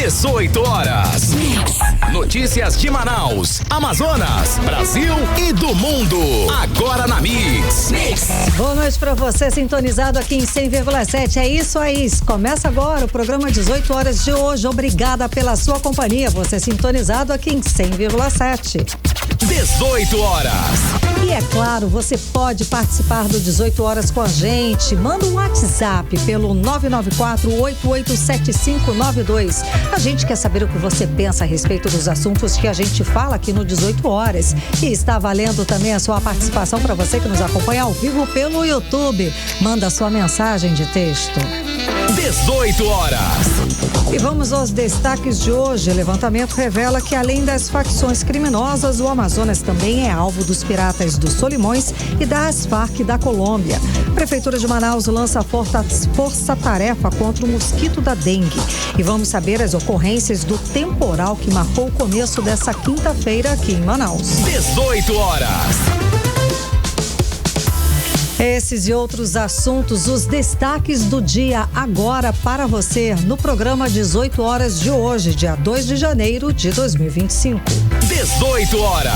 18 horas. Notícias de Manaus, Amazonas, Brasil e do mundo. Agora na Mix. Boa noite pra você, sintonizado aqui em 100,7. É isso aí. Começa agora o programa 18 horas de hoje. Obrigada pela sua companhia. Você sintonizado aqui em 100,7. 18 horas. E é claro, você pode participar do 18 horas com a gente. Manda um WhatsApp pelo 994-887592. A gente quer saber o que você pensa a respeito dos assuntos que a gente fala aqui no 18 horas. E está valendo também a sua participação para você que nos acompanha ao vivo pelo YouTube. Manda sua mensagem de texto. 18 horas. E vamos aos destaques de hoje. O levantamento revela que, além das facções criminosas, o Amazonas também é alvo dos piratas dos Solimões e das Farc da Colômbia. A Prefeitura de Manaus lança força-tarefa contra o mosquito da dengue. E vamos saber as ocorrências do temporal que marcou o começo dessa quinta-feira aqui em Manaus. 18 horas. Esses e outros assuntos, os destaques do dia agora para você no programa 18 horas de hoje, dia 2 de janeiro de 2025. 18 horas.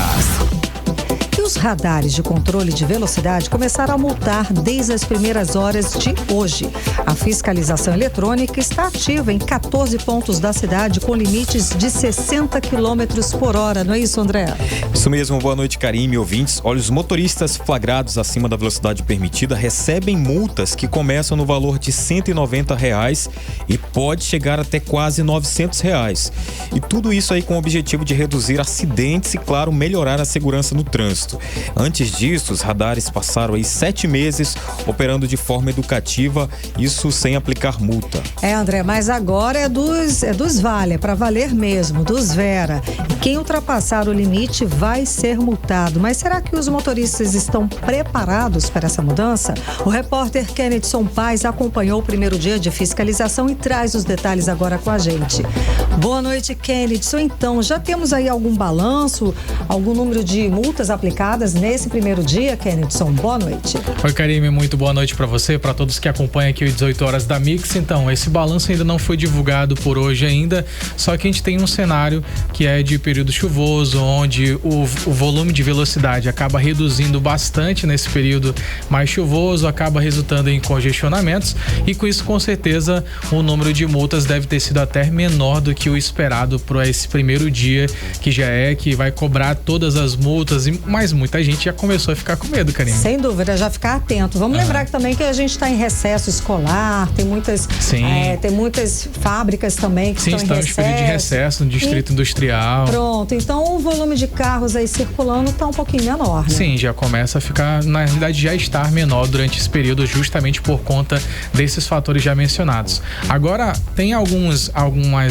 E os radares de controle de velocidade começaram a multar desde as primeiras horas de hoje. A fiscalização eletrônica está ativa em 14 pontos da cidade com limites de 60 km por hora, não é isso, André? Isso mesmo, boa noite, Karime, ouvintes. Olha, os motoristas flagrados acima da velocidade permitida recebem multas que começam no valor de R$190 e pode chegar até quase R$900. E tudo isso aí com o objetivo de reduzir acidentes e, claro, melhorar a segurança no trânsito. Antes disso, os radares passaram aí 7 meses operando de forma educativa, isso sem aplicar multa. André, mas agora é dos Vale, é para valer mesmo, dos Vera. E quem ultrapassar o limite vai ser multado. Mas será que os motoristas estão preparados para essa mudança? O repórter Kennedson Paz acompanhou o primeiro dia de fiscalização e traz os detalhes agora com a gente. Boa noite, Kennedson. Então, já temos aí algum balanço, algum número de multas aplicadas nesse primeiro dia, Kennedson? Boa noite. Oi, Karime, muito boa noite para você, para todos que acompanham aqui o 18 horas da Mix. Então, esse balanço ainda não foi divulgado por hoje ainda, só que a gente tem um cenário que é de período chuvoso, onde o volume de velocidade acaba reduzindo bastante nesse período mais chuvoso, acaba resultando em congestionamentos e com isso, com certeza, o número de multas deve ter sido até menor do que o esperado para esse primeiro dia, que vai cobrar todas as multas, mas muita gente já começou a ficar com medo, Karine. Sem dúvida, já ficar atento. Vamos lembrar que também que a gente está em recesso escolar, tem muitas fábricas também que estão em recesso. Sim, estamos em período de recesso no distrito industrial. Pronto, então o volume de carros aí circulando está um pouquinho menor, né? Sim, já começa a ficar, na realidade já estar menor durante esse período, justamente por conta desses fatores já mencionados. Agora, tem algumas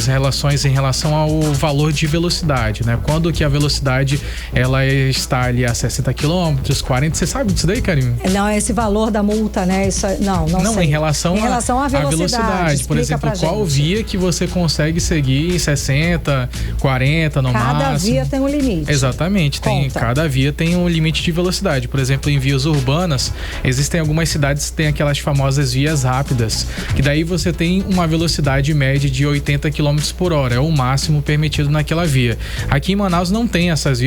relações em relação ao valor de velocidade, né? Quando que a velocidade, ela está ali a 60 km, 40, você sabe disso daí, Karime? Não, esse valor da multa, né? Isso, não sei. Em relação à velocidade. Por exemplo, qual via que você consegue seguir em 60, 40 no máximo? Cada via tem um limite. Exatamente, cada via tem um limite de velocidade. Por exemplo, em vias urbanas, existem algumas cidades que têm aquelas famosas vias rápidas, que daí você tem uma velocidade média de 80 km por hora, é o máximo permitido naquela via. Aqui em Manaus não tem essas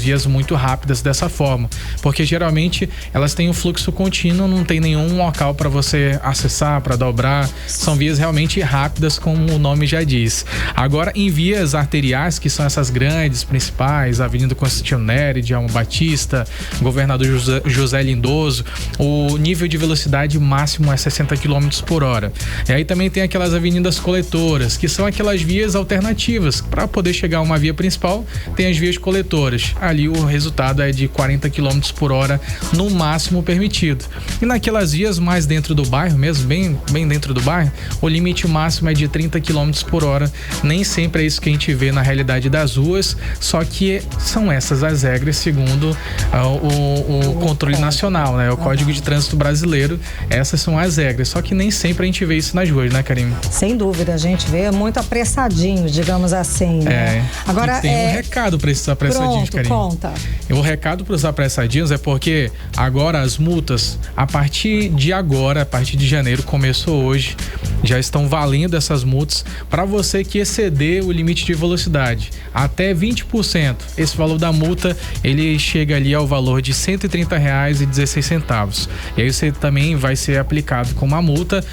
vias muito rápidas dessa forma, porque geralmente elas têm um fluxo contínuo, não tem nenhum local para você acessar, para dobrar, são vias realmente rápidas, como o nome já diz. Agora, em vias arteriais, que são essas grandes, principais, Avenida Constantino Nery, Djalma Batista, Governador José Lindoso, o nível de velocidade máximo é 60 km por hora. E aí também tem aquelas avenidas coletoras, que são aquelas vias alternativas. Para poder chegar a uma via principal, tem as vias coletoras. Ali o resultado é de 40 km por hora no máximo permitido. E naquelas vias mais dentro do bairro mesmo, bem dentro do bairro, o limite máximo é de 30 km por hora. Nem sempre é isso que a gente vê na realidade das ruas, só que são essas as regras segundo o controle nacional, né? O Código de Trânsito Brasileiro, essas são as regras, só que nem sempre a gente vê isso nas ruas, né, Karime? Sem dúvida, a gente vê muito apressadinho, digamos assim, né? Agora, tem um recado para essa gente, Karime. Conta. O recado para os apressadinhos é porque agora as multas, a partir de janeiro, começou hoje, já estão valendo essas multas para você que exceder o limite de velocidade até 20%. Esse valor da multa, ele chega ali ao valor de R$ 130,16. E aí você também vai ser aplicado com uma multa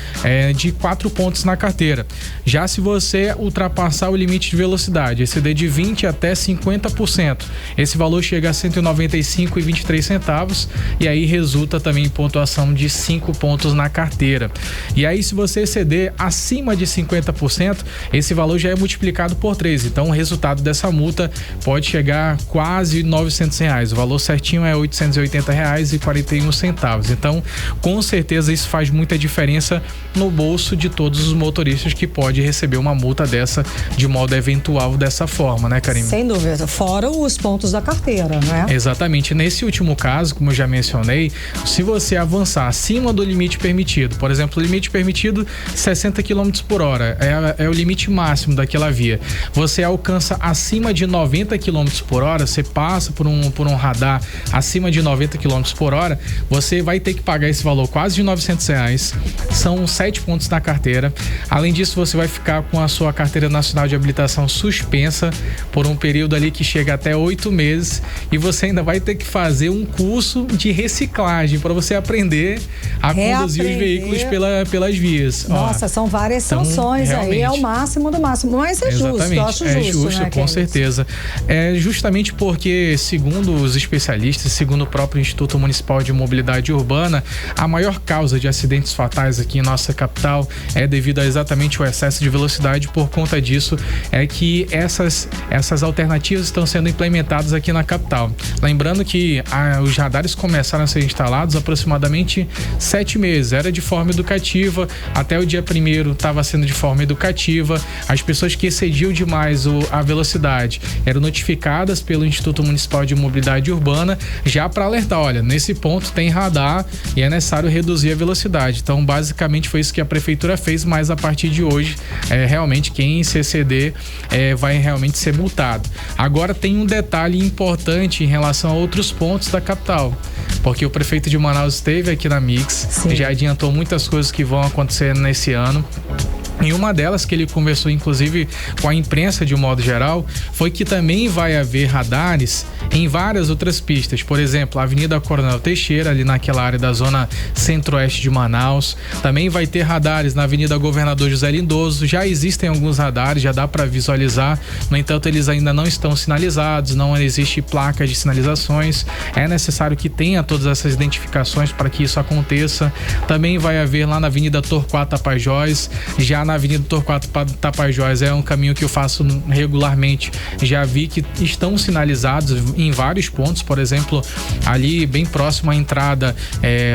de 4 pontos na carteira. Já se você ultrapassar o limite de velocidade, exceder de 20% até 50%, esse valor chega a R$ 195,23 e aí resulta também em pontuação de 5 pontos na carteira. E aí, se você exceder acima de 50%, esse valor já é multiplicado por 3. Então, o resultado dessa multa pode chegar a quase R$ 900. O valor certinho é R$ 880,41. Então, com certeza, isso faz muita diferença no bolso de todos os motoristas que pode receber uma multa dessa de modo eventual dessa forma, né, Karime? Sem dúvida, fora os pontos da carteira, né? Exatamente. Nesse último caso, como eu já mencionei, se você avançar acima do limite permitido, por exemplo, o limite permitido 60 km por hora, é o limite máximo daquela via. Você alcança acima de 90 km por hora, você passa por um radar acima de 90 km por hora, você vai ter que pagar esse valor quase de R$ 900. São 7 pontos na carteira. Além disso, você vai ficar com a sua carteira nacional de habilitação suspensa por um período ali que chega até 8 meses e você ainda vai ter que fazer um curso de reciclagem para você aprender a conduzir os veículos pelas vias. Nossa, são várias sanções aí, é o máximo do máximo, mas é justo, eu acho justo. É justo, né, com certeza. É justamente porque, segundo os especialistas, segundo o próprio Instituto Municipal de Mobilidade Urbana, a maior causa de acidentes fatais aqui em nossa capital é devido a exatamente o excesso de velocidade. Por conta disso é que essas alternativas estão sendo implementadas aqui na capital. Lembrando que os radares começaram a ser instalados há aproximadamente 7 meses. Era de forma educativa, até o dia 1º estava sendo de forma educativa. As pessoas que excediam demais a velocidade eram notificadas pelo Instituto Municipal de Mobilidade Urbana já para alertar, olha, nesse ponto tem radar e é necessário reduzir a velocidade. Então, basicamente foi isso que a prefeitura fez, mas a partir de hoje, realmente quem se exceder vai realmente ser multado. Agora tem um detalhe importante em relação a outros pontos da capital, porque o prefeito de Manaus esteve aqui na Mix, já adiantou muitas coisas que vão acontecer nesse ano. E uma delas que ele conversou inclusive com a imprensa de um modo geral foi que também vai haver radares em várias outras pistas, por exemplo, a Avenida Coronel Teixeira, ali naquela área da zona centro-oeste de Manaus. Também vai ter radares na Avenida Governador José Lindoso. Já existem alguns radares, já dá para visualizar, no entanto eles ainda não estão sinalizados, não existe placa de sinalizações. É necessário que tenha todas essas identificações para que isso aconteça. Também vai haver lá na Avenida Torquato Tapajós, já na Avenida Torquato Tapajós é um caminho que eu faço regularmente, já vi que estão sinalizados em vários pontos, por exemplo, ali bem próximo à entrada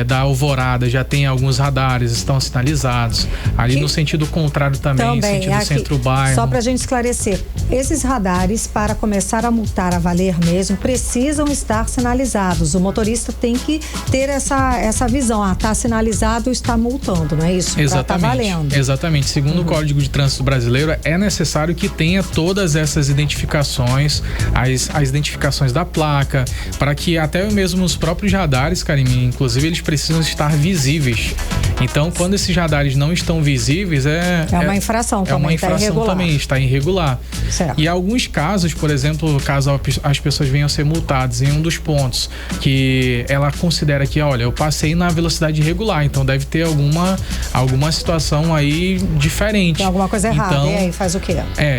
da Alvorada já tem alguns radares, estão sinalizados, ali no sentido contrário também sentido aqui, centro-bairro. Só pra gente esclarecer, esses radares, para começar a multar a valer mesmo, precisam estar sinalizados, o motorista tem que ter essa visão, tá sinalizado, está multando, não é isso? Exatamente, tá valendo. Exatamente. Segundo o Código de Trânsito Brasileiro, é necessário que tenha todas essas identificações, as identificações da placa, para que até mesmo os próprios radares, Karime, inclusive, eles precisam estar visíveis. Então, quando esses radares não estão visíveis, é uma infração também. É uma infração também, está irregular. Certo. E alguns casos, por exemplo, caso as pessoas venham a ser multadas em um dos pontos que ela considera que, olha, eu passei na velocidade irregular, então deve ter alguma situação aí diferente. Tem alguma coisa errada, então, e aí faz o quê?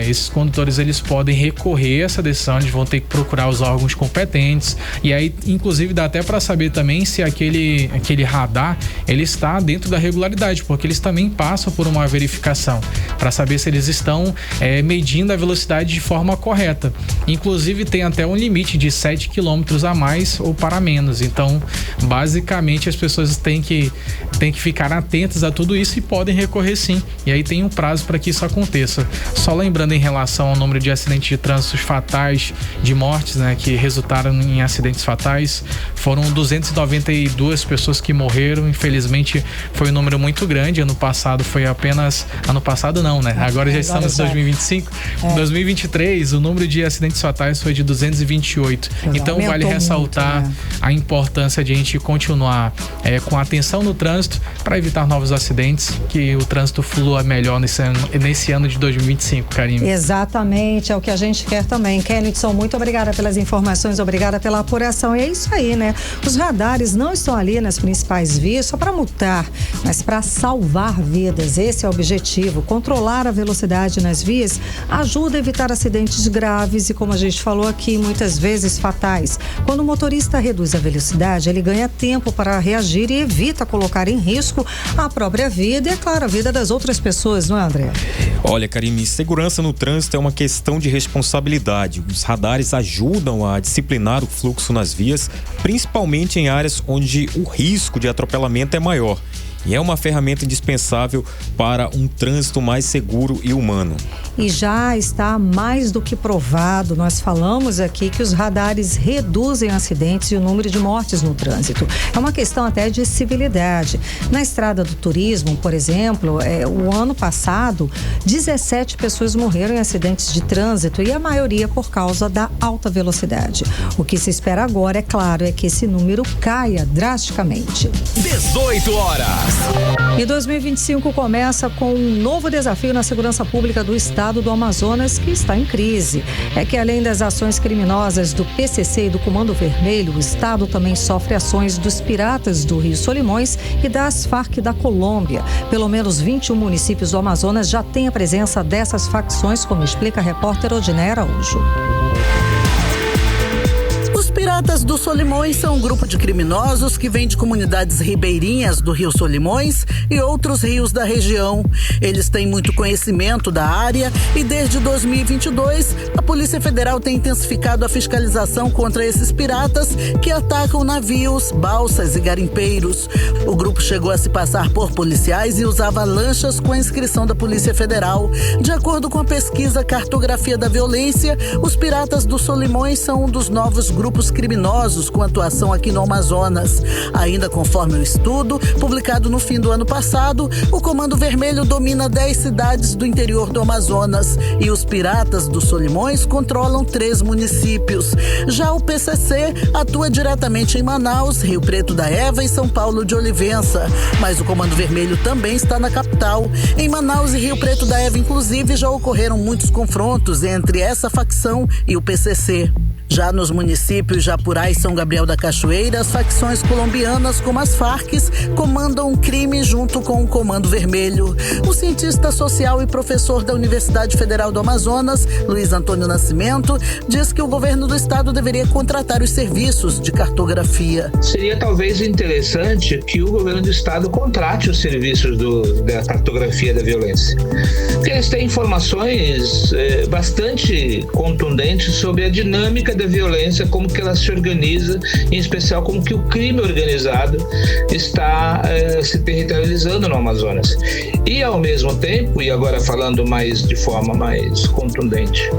Esses condutores, eles podem recorrer a essa decisão, eles vão ter que procurar os órgãos competentes, e aí, inclusive, dá até para saber também se aquele radar, ele está dentro da regularidade, porque eles também passam por uma verificação, para saber se eles estão medindo a velocidade de forma correta. Inclusive, tem até um limite de 7 km a mais ou para menos, então, basicamente, as pessoas têm que ficar atentas a tudo isso e podem recorrer sim. E aí tem um prazo para que isso aconteça. Só lembrando em relação ao número de acidentes de trânsito fatais, de mortes, né, que resultaram em acidentes fatais, foram 292 pessoas que morreram. Infelizmente, foi foi um número muito grande. Ano passado foi apenas... Ano passado não, né? Agora já estamos em 2025. Em 2023, o número de acidentes fatais foi de 228. Então vale ressaltar muito, a importância de a gente continuar com atenção no trânsito para evitar novos acidentes, que o trânsito flua melhor nesse ano de 2025, Karime. Exatamente, é o que a gente quer também. Kennedson, muito obrigada pelas informações, obrigada pela apuração. E é isso aí, né? Os radares não estão ali nas principais vias só para multar, mas para salvar vidas. Esse é o objetivo. Controlar a velocidade nas vias ajuda a evitar acidentes graves e, como a gente falou aqui, muitas vezes fatais. Quando o motorista reduz a velocidade, ele ganha tempo para reagir e evita colocar em risco a própria vida e, é claro, a vida das outras pessoas, não é, André? Olha, Karime, segurança no trânsito é uma questão de responsabilidade. Os radares ajudam a disciplinar o fluxo nas vias, principalmente em áreas onde o risco de atropelamento é maior. E é uma ferramenta indispensável para um trânsito mais seguro e humano. E já está mais do que provado, nós falamos aqui que os radares reduzem acidentes e o número de mortes no trânsito. É uma questão até de civilidade. Na estrada do turismo, por exemplo, o ano passado, 17 pessoas morreram em acidentes de trânsito e a maioria por causa da alta velocidade. O que se espera agora, é claro, é que esse número caia drasticamente. 18 horas. E 2025 começa com um novo desafio na segurança pública do estado do Amazonas, que está em crise. É que além das ações criminosas do PCC e do Comando Vermelho, o estado também sofre ações dos piratas do Rio Solimões e das Farc da Colômbia. Pelo menos 21 municípios do Amazonas já têm a presença dessas facções, como explica a repórter Odiné Araújo. Os Piratas do Solimões são um grupo de criminosos que vem de comunidades ribeirinhas do Rio Solimões e outros rios da região. Eles têm muito conhecimento da área e desde 2022 a Polícia Federal tem intensificado a fiscalização contra esses piratas que atacam navios, balsas e garimpeiros. O grupo chegou a se passar por policiais e usava lanchas com a inscrição da Polícia Federal. De acordo com a pesquisa Cartografia da Violência, os Piratas do Solimões são um dos novos grupos criminosos com atuação aqui no Amazonas. Ainda conforme o estudo, publicado no fim do ano passado, o Comando Vermelho domina 10 cidades do interior do Amazonas e os Piratas do Solimões controlam 3 municípios. Já o PCC atua diretamente em Manaus, Rio Preto da Eva e São Paulo de Olivença. Mas o Comando Vermelho também está na capital. Em Manaus e Rio Preto da Eva, inclusive, já ocorreram muitos confrontos entre essa facção e o PCC. Já nos municípios Japurá e São Gabriel da Cachoeira, as facções colombianas, como as Farc, comandam o crime junto com o Comando Vermelho. O cientista social e professor da Universidade Federal do Amazonas, Luiz Antônio Nascimento, diz que o governo do estado deveria contratar os serviços de cartografia. Seria talvez interessante que o governo do estado contrate os serviços da cartografia da violência. Porque eles têm informações bastante contundentes sobre a dinâmica da violência, como que ela se organiza, em especial como que o crime organizado está se territorializando no Amazonas. E ao mesmo tempo, e agora falando de forma mais contundente,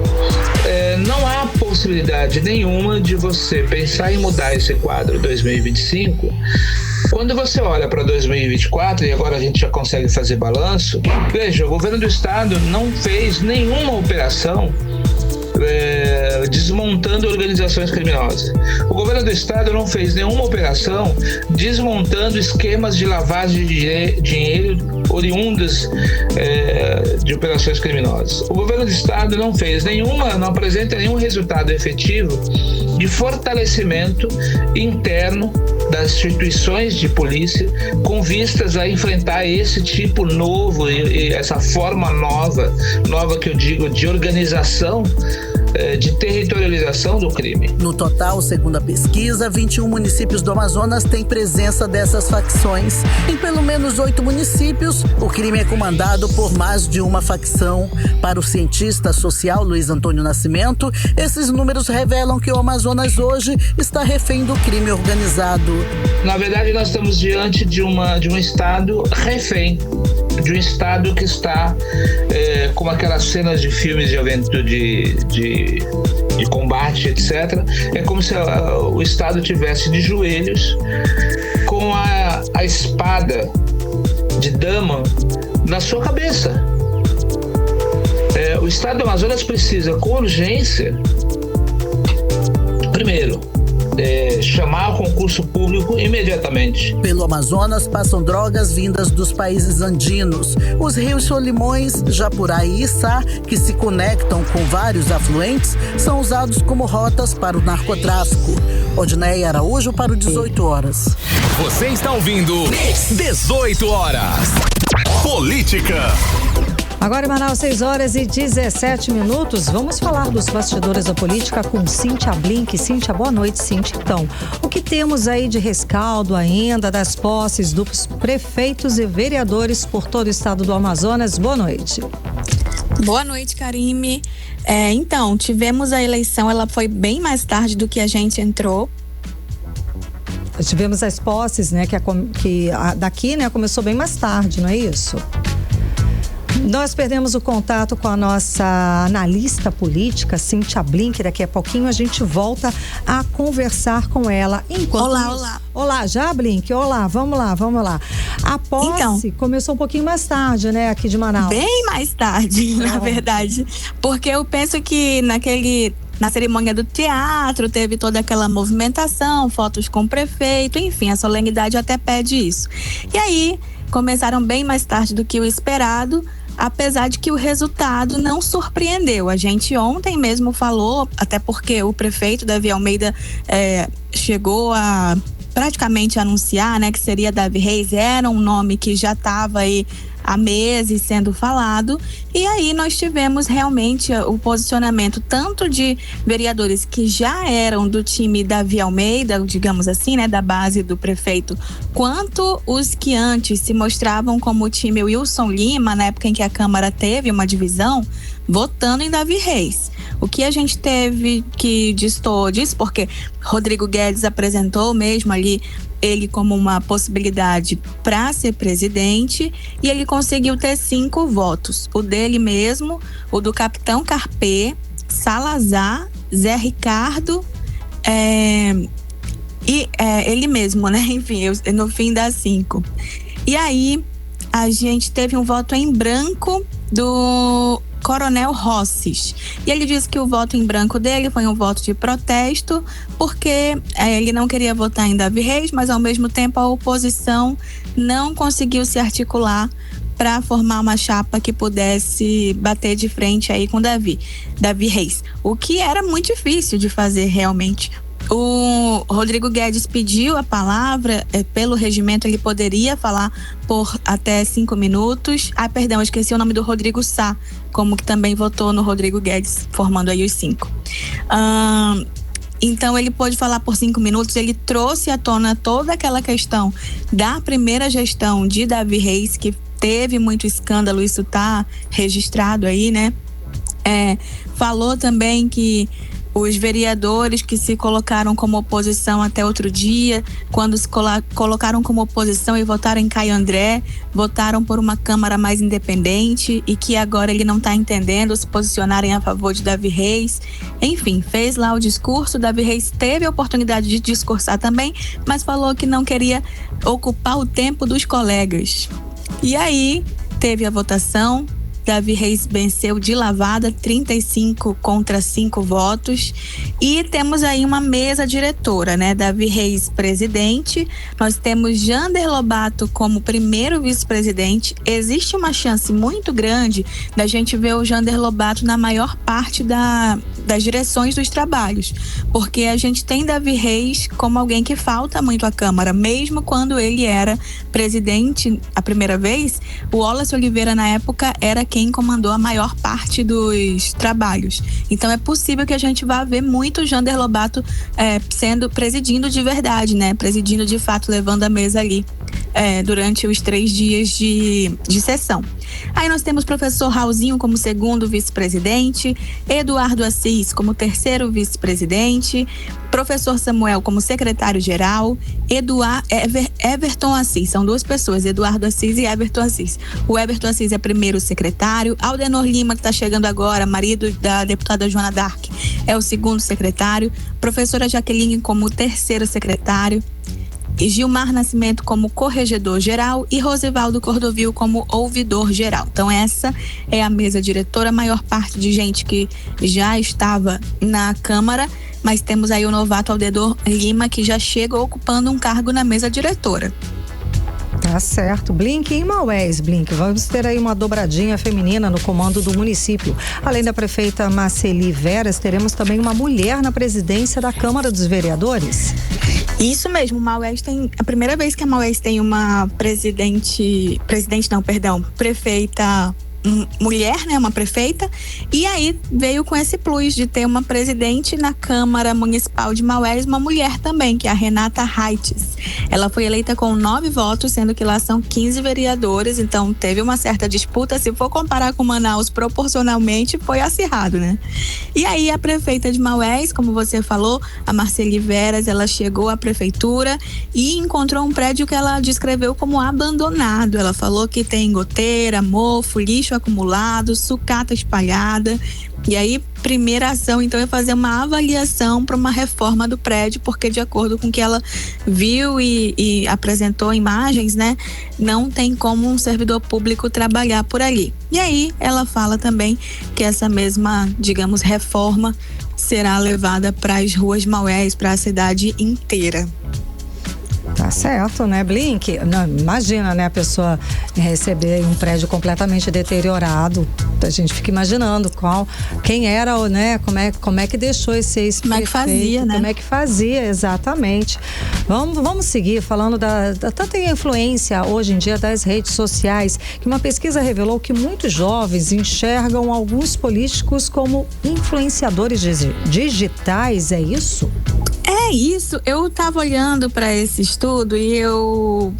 não há possibilidade nenhuma de você pensar em mudar esse quadro 2025 quando você olha para 2024, e agora a gente já consegue fazer balanço. Veja, o governo do estado não fez nenhuma operação desmontando organizações criminosas. O governo do estado não fez nenhuma operação desmontando esquemas de lavagem de dinheiro oriundas de operações criminosas. O governo do estado não apresenta nenhum resultado efetivo de fortalecimento interno das instituições de polícia com vistas a enfrentar esse tipo novo e essa forma nova que eu digo de organização, de territorialização do crime. No total, segundo a pesquisa, 21 municípios do Amazonas têm presença dessas facções. Em pelo menos 8 municípios, o crime é comandado por mais de uma facção. Para o cientista social Luiz Antônio Nascimento, esses números revelam que o Amazonas hoje está refém do crime organizado. Na verdade, nós estamos diante de um estado refém, de um estado que está como aquelas cenas de filmes de aventura, de combate, etc. É como se o estado tivesse de joelhos com a espada de dama na sua cabeça. O Estado do Amazonas precisa, com urgência, primeiro, chamar o concurso público imediatamente. Pelo Amazonas passam drogas vindas dos países andinos. Os rios Solimões, Japuraí e Içá, que se conectam com vários afluentes, são usados como rotas para o narcotráfico. Odneia Araújo para o 18 horas. Você está ouvindo 18 horas. Política. Agora em Manaus, 6h17. Vamos falar dos bastidores da política com Cíntia Blink. Cíntia, boa noite, Cíntia. Então, o que temos aí de rescaldo ainda das posses dos prefeitos e vereadores por todo o estado do Amazonas? Boa noite. Boa noite, Karime. Então, tivemos a eleição, ela foi bem mais tarde do que a gente entrou. Tivemos as posses, né, que daqui, né, começou bem mais tarde, não é isso? Nós perdemos o contato com a nossa analista política, Cíntia Blink. Daqui a pouquinho a gente volta a conversar com ela. Olá. Olá, já, Blink? Olá, vamos lá. A posse começou um pouquinho mais tarde, né, aqui de Manaus. Bem mais tarde, na verdade. Porque eu penso que na cerimônia do teatro, teve toda aquela movimentação, fotos com o prefeito, enfim, a solenidade até pede isso. E aí, começaram bem mais tarde do que o esperado, apesar de que o resultado não surpreendeu. A gente ontem mesmo falou, até porque o prefeito Davi Almeida chegou a praticamente anunciar, né, que seria Davi Reis, era um nome que já estava aí há meses sendo falado, e aí nós tivemos realmente o posicionamento tanto de vereadores que já eram do time Davi Almeida, digamos assim, né, da base do prefeito, quanto os que antes se mostravam como o time Wilson Lima, na época em que a Câmara teve uma divisão, votando em Davi Reis. O que a gente teve que distor disso, porque Rodrigo Guedes apresentou mesmo ali ele como uma possibilidade para ser presidente, e ele conseguiu ter 5 votos. O dele mesmo, o do capitão Carpê, Salazar, Zé Ricardo, ele mesmo, né? Enfim, no fim dá 5. E aí, a gente teve um voto em branco do Coronel Rosses. E ele disse que o voto em branco dele foi um voto de protesto, porque ele não queria votar em Davi Reis, mas ao mesmo tempo a oposição não conseguiu se articular para formar uma chapa que pudesse bater de frente aí com Davi Reis. O que era muito difícil de fazer realmente. O Rodrigo Guedes pediu a palavra, pelo regimento ele poderia falar por até 5 minutos. Perdão, eu esqueci o nome do Rodrigo Sá, como que também votou no Rodrigo Guedes, formando aí os 5. Então ele pôde falar por 5 minutos, ele trouxe à tona toda aquela questão da primeira gestão de Davi Reis, que teve muito escândalo, isso está registrado aí, né? Falou também que os vereadores que se colocaram como oposição até outro dia, quando se colocaram como oposição e votaram em Caio André, votaram por uma Câmara mais independente, e que agora ele não está entendendo se posicionarem a favor de Davi Reis. Enfim, fez lá o discurso. Davi Reis teve a oportunidade de discursar também, mas falou que não queria ocupar o tempo dos colegas. E aí, teve a votação. Davi Reis venceu de lavada, 35 contra 5 votos. E temos aí uma mesa diretora, né? Davi Reis, presidente. Nós temos Jander Lobato como primeiro vice-presidente. Existe uma chance muito grande da gente ver o Jander Lobato na maior parte das direções dos trabalhos. Porque a gente tem Davi Reis como alguém que falta muito à Câmara. Mesmo quando ele era presidente a primeira vez, o Wallace Oliveira, na época, era quem comandou a maior parte dos trabalhos. Então é possível que a gente vá ver muito o Jander Lobato presidindo de verdade, né? Presidindo de fato, levando a mesa ali durante os 3 dias de sessão. Aí nós temos o professor Raulzinho como segundo vice-presidente, Eduardo Assis como terceiro vice-presidente, professor Samuel como secretário-geral, Everton Assis, são 2 pessoas, Eduardo Assis e Everton Assis. O Everton Assis é primeiro secretário, Aldenor Lima, que está chegando agora, marido da deputada Joana Dark, é o segundo secretário, professora Jaqueline como terceiro secretário. Gilmar Nascimento como corregedor-geral e Rosivaldo Cordovil como ouvidor-geral. Então essa é a mesa diretora, a maior parte de gente que já estava na Câmara, mas temos aí o novato Aldedor Lima, que já chega ocupando um cargo na mesa diretora. Tá certo. Blink em Maués, Blink. Vamos ter aí uma dobradinha feminina no comando do município. Além da prefeita Marceli Veras, teremos também uma mulher na presidência da Câmara dos Vereadores. Isso mesmo, Maués tem, a primeira vez que a Maués tem uma prefeita mulher, né, uma prefeita, e aí veio com esse plus de ter uma presidente na Câmara Municipal de Maués, uma mulher também, que é a Renata Heites. Ela foi eleita com 9 votos, sendo que lá são 15 vereadores, então teve uma certa disputa. Se for comparar com Manaus, proporcionalmente foi acirrado, né? E aí a prefeita de Maués, como você falou, a Marceli Veras, ela chegou à prefeitura e encontrou um prédio que ela descreveu como abandonado. Ela falou que tem goteira, mofo, lixo acumulado, sucata espalhada. E aí, primeira ação, então, é fazer uma avaliação para uma reforma do prédio, porque de acordo com o que ela viu e apresentou imagens, né, não tem como um servidor público trabalhar por ali. E aí, ela fala também que essa mesma, digamos, reforma será levada para as ruas de Maués, para a cidade inteira. Tá certo, né, Blink? Não, imagina, né, a pessoa receber um prédio completamente deteriorado. A gente fica imaginando quem era, né, como é que deixou esse ex-prefeito. Como é que fazia, né? Como é que fazia, exatamente. Vamos seguir falando da tanta influência hoje em dia das redes sociais, que uma pesquisa revelou que muitos jovens enxergam alguns políticos como influenciadores digitais, é isso? É isso, eu estava olhando para esse estudo e eu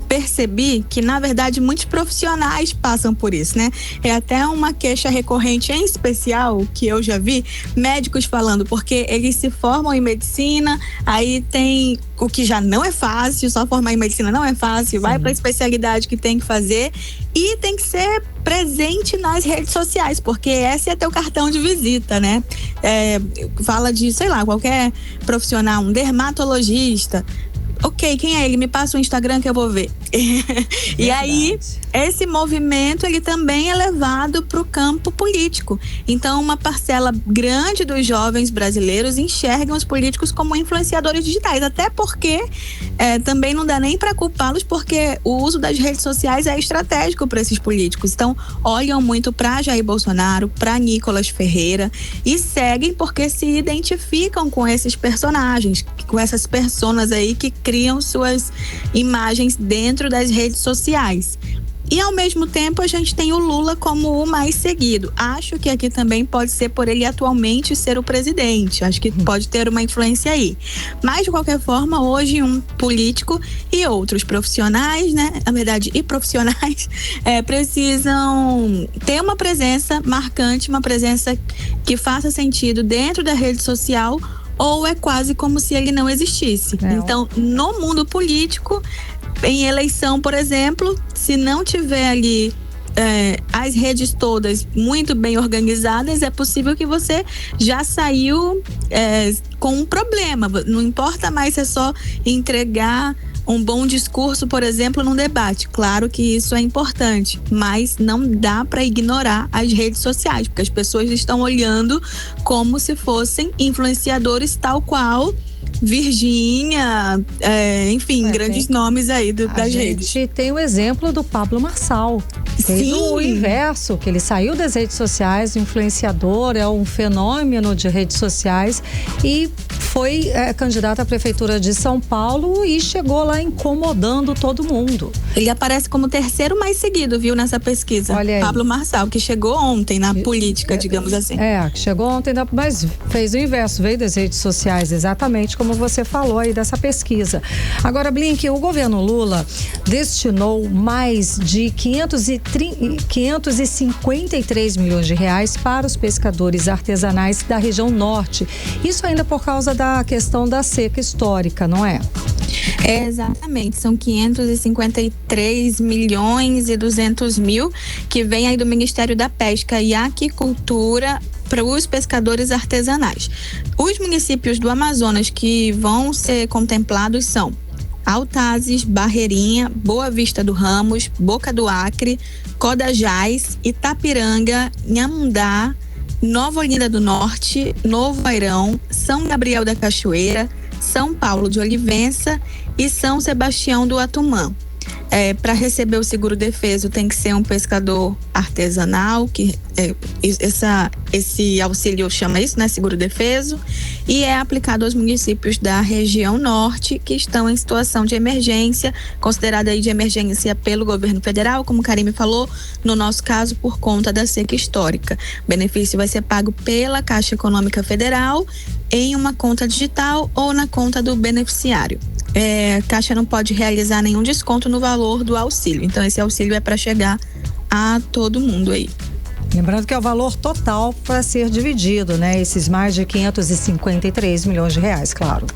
percebi que, na verdade, muitos profissionais passam por isso, né? É até uma queixa recorrente, em especial, que eu já vi, médicos falando, porque eles se formam em medicina, aí tem o que já não é fácil, só formar em medicina não é fácil, vai para a especialidade que tem que fazer e tem que ser presente nas redes sociais, porque esse é teu cartão de visita, né? Fala de, sei lá, qualquer profissional, um dermatologista. Ok, quem é ele? Me passa o Instagram que eu vou ver. E aí, esse movimento, ele também é levado para o campo político. Então, uma parcela grande dos jovens brasileiros enxergam os políticos como influenciadores digitais. Até porque também não dá nem para culpá-los, porque o uso das redes sociais é estratégico para esses políticos. Então, olham muito para Jair Bolsonaro, para Nicolas Ferreira e seguem porque se identificam com esses personagens, com essas personas aí que criam suas imagens dentro das redes sociais. E ao mesmo tempo a gente tem o Lula como o mais seguido. Acho que aqui também pode ser por ele atualmente ser o presidente. Acho que pode ter uma influência aí. Mas de qualquer forma, hoje um político e outros profissionais, né? Na verdade, e profissionais precisam ter uma presença marcante, uma presença que faça sentido dentro da rede social, ou é quase como se ele não existisse. Então, no mundo político, em eleição, por exemplo, se não tiver ali as redes todas muito bem organizadas, é possível que você já saiu com um problema. Não importa mais se é só entregar um bom discurso, por exemplo, num debate. Claro que isso é importante, mas não dá para ignorar as redes sociais, porque as pessoas estão olhando como se fossem influenciadores tal qual Virgínia, enfim, grandes nomes aí das redes. A gente tem o exemplo do Pablo Marçal. Fez o inverso, que ele saiu das redes sociais, influenciador, é um fenômeno de redes sociais e foi candidato à prefeitura de São Paulo e chegou lá incomodando todo mundo. Ele aparece como o terceiro mais seguido, viu, nessa pesquisa. Olha aí. Pablo Marçal, que chegou ontem na política, digamos assim. Chegou ontem, mas fez o inverso, veio das redes sociais, exatamente como você falou aí dessa pesquisa. Agora, Blink, o governo Lula destinou mais de 553 milhões de reais para os pescadores artesanais da região norte. Isso ainda por causa da questão da seca histórica, não é? Exatamente, são 553 milhões e 200 mil que vem aí do Ministério da Pesca e Aquicultura para os pescadores artesanais. Os municípios do Amazonas que vão ser contemplados são Altazes, Barreirinha, Boa Vista do Ramos, Boca do Acre, Codajás, Itapiranga, Nhamundá, Nova Olinda do Norte, Novo Airão, São Gabriel da Cachoeira, São Paulo de Olivença e São Sebastião do Atumã. Para receber o seguro-defeso tem que ser um pescador artesanal, esse auxílio chama isso, né, seguro-defeso, e é aplicado aos municípios da região norte que estão em situação de emergência, considerada aí de emergência pelo governo federal, como o Karime falou, no nosso caso por conta da seca histórica. O benefício vai ser pago pela Caixa Econômica Federal em uma conta digital ou na conta do beneficiário. Caixa não pode realizar nenhum desconto no valor do auxílio. Então, esse auxílio é para chegar a todo mundo aí. Lembrando que é o valor total para ser dividido, né? Esses mais de 553 milhões de reais, claro.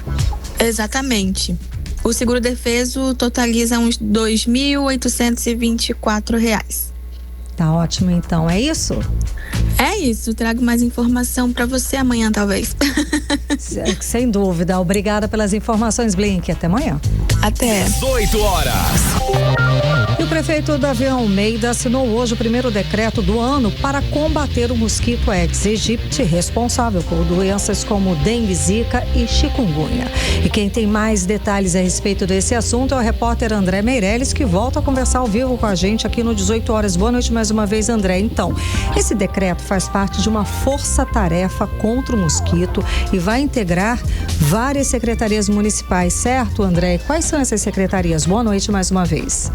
Exatamente. O seguro-defeso totaliza uns R$ 2.824. Tá ótimo, então. É isso? É isso. Trago mais informação para você amanhã, talvez. Sem dúvida. Obrigada pelas informações, Blink. Até amanhã. Até. 18 horas. E o prefeito Davi Almeida assinou hoje o primeiro decreto do ano para combater o mosquito Aedes aegypti, responsável por doenças como dengue, zika e chikungunya. E quem tem mais detalhes a respeito desse assunto é o repórter André Meirelles, que volta a conversar ao vivo com a gente aqui no 18 horas. Boa noite mais uma vez, André. Então, esse decreto faz parte de uma força-tarefa contra o mosquito e vai integrar várias secretarias municipais, certo, André? Quais são essas secretarias? Boa noite mais uma vez.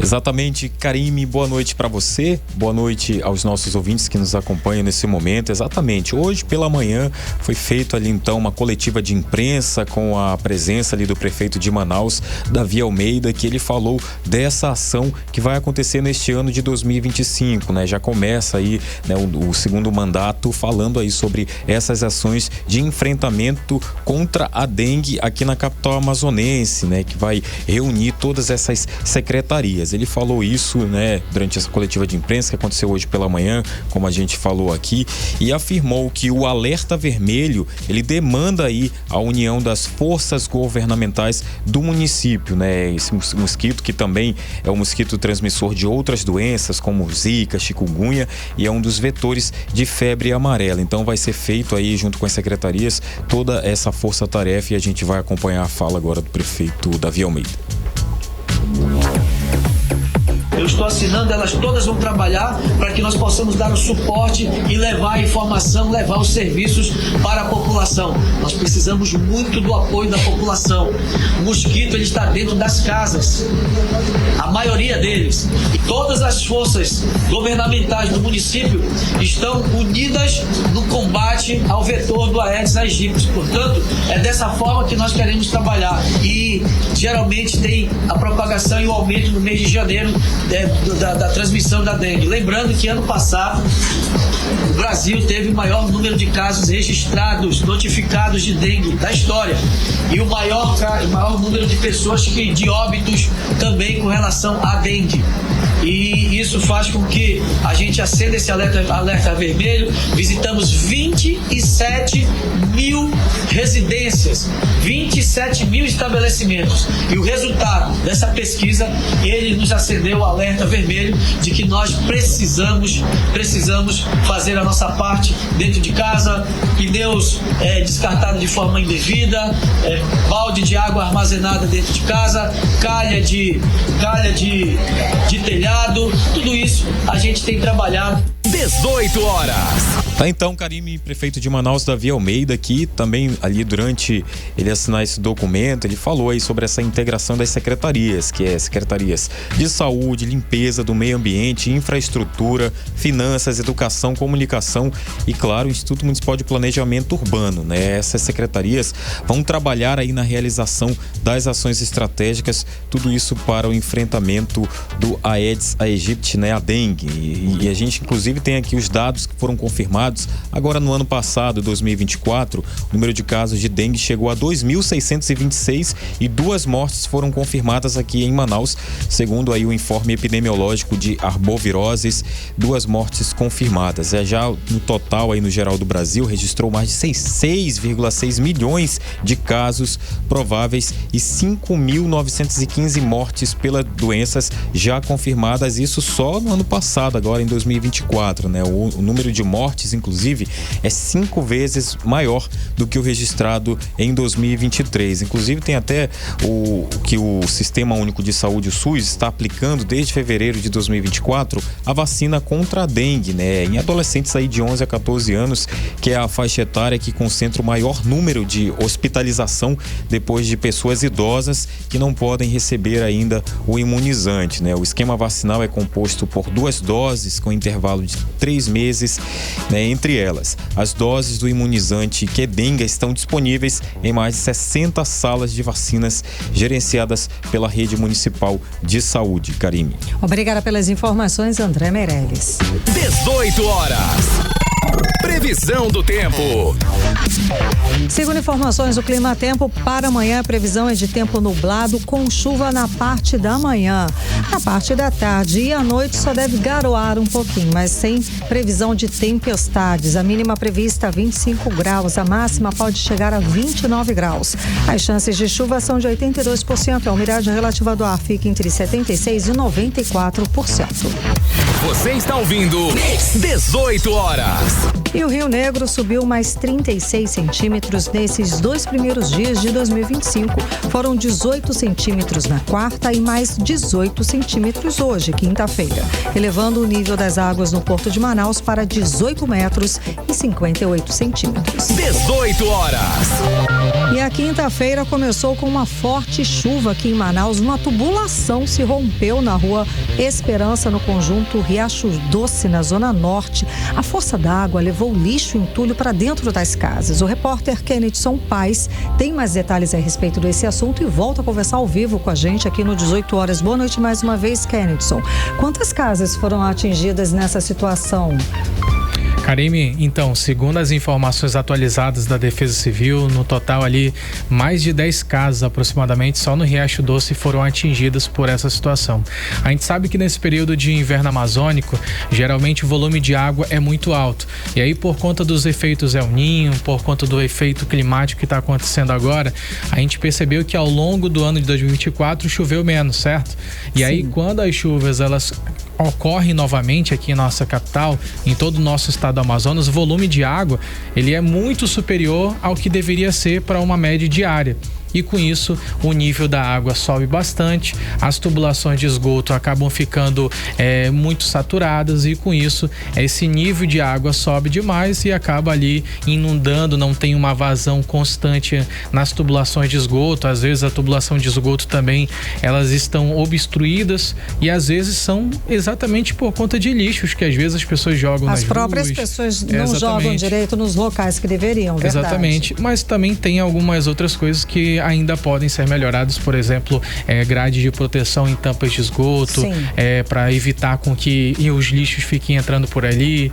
Exatamente, Karime, boa noite para você, boa noite aos nossos ouvintes que nos acompanham nesse momento. Exatamente, hoje pela manhã foi feito ali então uma coletiva de imprensa com a presença ali do prefeito de Manaus, Davi Almeida, que ele falou dessa ação que vai acontecer neste ano de 2025, né? Já começa aí, né, o segundo mandato falando aí sobre essas ações de enfrentamento contra a dengue aqui na capital amazonense, né? Que vai reunir todas essas secretarias. Ele falou isso, né, durante essa coletiva de imprensa que aconteceu hoje pela manhã, como a gente falou aqui, e afirmou que o alerta vermelho, ele demanda aí a união das forças governamentais do município, né? Esse mosquito que também é um mosquito transmissor de outras doenças como zika, chikungunya, e é um dos vetores de febre amarela. Então vai ser feito aí junto com as secretarias toda essa força-tarefa e a gente vai acompanhar a fala agora do prefeito Davi Almeida. Eu estou assinando, elas todas vão trabalhar para que nós possamos dar o suporte e levar a informação, levar os serviços para a população. Nós precisamos muito do apoio da população. O mosquito, ele está dentro das casas, a maioria deles. E todas as forças governamentais do município estão unidas no combate ao vetor do Aedes aegypti. Portanto, é dessa forma que nós queremos trabalhar. E geralmente tem a propagação e o aumento no mês de janeiro da transmissão da dengue. Lembrando que ano passado o Brasil teve o maior número de casos registrados, notificados de dengue da história, e o maior número de pessoas de óbitos também com relação à dengue. E isso faz com que a gente acenda esse alerta vermelho. Visitamos 27 mil residências, 27 mil estabelecimentos. E o resultado dessa pesquisa, ele nos acendeu o alerta vermelho de que nós precisamos fazer a nossa parte dentro de casa. Pneus descartados de forma indevida, balde de água armazenada dentro de casa, calha de telhado, tudo isso a gente tem trabalhado. 18 horas. Tá então, Karime, prefeito de Manaus, Davi Almeida, que também ali durante ele assinar esse documento, ele falou aí sobre essa integração das secretarias, que é secretarias de saúde, limpeza, do meio ambiente, infraestrutura, finanças, educação, comunicação e, claro, o Instituto Municipal de Planejamento Urbano, né? Essas secretarias vão trabalhar aí na realização das ações estratégicas, tudo isso para o enfrentamento do Aedes aegypti, né? A dengue. E a gente, inclusive, tem aqui os dados que foram confirmados. Agora, no ano passado, 2024, o número de casos de dengue chegou a 2.626 e 2 mortes foram confirmadas aqui em Manaus, segundo aí o informe epidemiológico de arboviroses, 2 mortes confirmadas. Já no total aí no geral do Brasil registrou mais de 6,6 milhões de casos prováveis e 5.915 mortes pelas doenças já confirmadas, isso só no ano passado, agora em 2024, né? O número de mortes, inclusive, é 5 vezes maior do que o registrado em 2023. Inclusive, tem até o que o Sistema Único de Saúde, o SUS, está aplicando desde fevereiro de 2024 a vacina contra a dengue, né? Em adolescentes aí de 11 a 14 anos, que é a faixa etária que concentra o maior número de hospitalização depois de pessoas idosas que não podem receber ainda o imunizante, né? O esquema vacinal é composto por 2 doses com intervalo de 3 meses, né? Entre elas, as doses do imunizante Qdenga estão disponíveis em mais de 60 salas de vacinas gerenciadas pela Rede Municipal de Saúde. Karime. Obrigada pelas informações, André Meirelles. 18 horas. Previsão do tempo. Segundo informações do Clima Tempo, para amanhã a previsão é de tempo nublado com chuva na parte da manhã. Na parte da tarde e à noite só deve garoar um pouquinho, mas sem previsão de tempestades. A mínima prevista 25 graus, a máxima pode chegar a 29 graus. As chances de chuva são de 82%. A umidade relativa do ar fica entre 76% e 94%. Você está ouvindo 18 horas. E o Rio Negro subiu mais 36 centímetros nesses 2 primeiros dias de 2025. Foram 18 centímetros na quarta e mais 18 centímetros hoje, quinta-feira, elevando o nível das águas no Porto de Manaus para 18 metros e 58 centímetros. 18 horas. E a quinta-feira começou com uma forte chuva aqui em Manaus. Uma tubulação se rompeu na rua Esperança, no conjunto Riacho Doce, na zona norte. A força da água levou lixo e entulho para dentro das casas. O repórter Kennedson Paes tem mais detalhes a respeito desse assunto e volta a conversar ao vivo com a gente aqui no 18 horas. Boa noite mais uma vez, Kennedson. Quantas casas foram atingidas nessa situação? Karime, então, segundo as informações atualizadas da Defesa Civil, no total ali, mais de 10 casas aproximadamente, só no Riacho Doce foram atingidas por essa situação. A gente sabe que nesse período de inverno amazônico, geralmente o volume de água é muito alto. E aí, por conta dos efeitos El Niño, por conta do efeito climático que está acontecendo agora, a gente percebeu que ao longo do ano de 2024 choveu menos, certo? E Sim. Aí, quando as chuvas, elas ocorrem novamente aqui em nossa capital, em todo o nosso estado do Amazonas, o volume de água, ele é muito superior ao que deveria ser para uma média diária. E com isso o nível da água sobe bastante, as tubulações de esgoto acabam ficando muito saturadas e com isso esse nível de água sobe demais e acaba ali inundando, não tem uma vazão constante nas tubulações de esgoto. Às vezes a tubulação de esgoto também, elas estão obstruídas e às vezes são exatamente por conta de lixos que às vezes as pessoas jogam nas ruas. As próprias pessoas não jogam direito nos locais que deveriam, verdade? Exatamente, mas também tem algumas outras coisas que ainda podem ser melhorados, por exemplo, grade de proteção em tampas de esgoto, para evitar com que os lixos fiquem entrando por ali,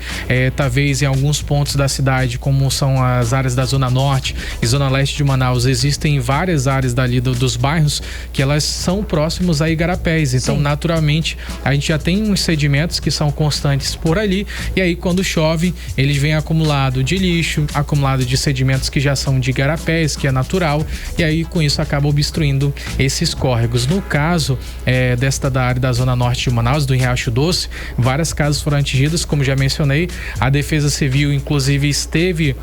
talvez em alguns pontos da cidade, como são as áreas da Zona Norte e Zona Leste de Manaus, existem várias áreas dali dos bairros que elas são próximos a igarapés, então naturalmente a gente já tem uns sedimentos que são constantes por ali, e aí quando chove, eles vêm acumulado de lixo, acumulado de sedimentos que já são de igarapés, que é natural, e aí com isso acaba obstruindo esses córregos. No caso desta da área da Zona Norte de Manaus, do Riacho Doce, várias casas foram atingidas, como já mencionei. A Defesa Civil inclusive esteve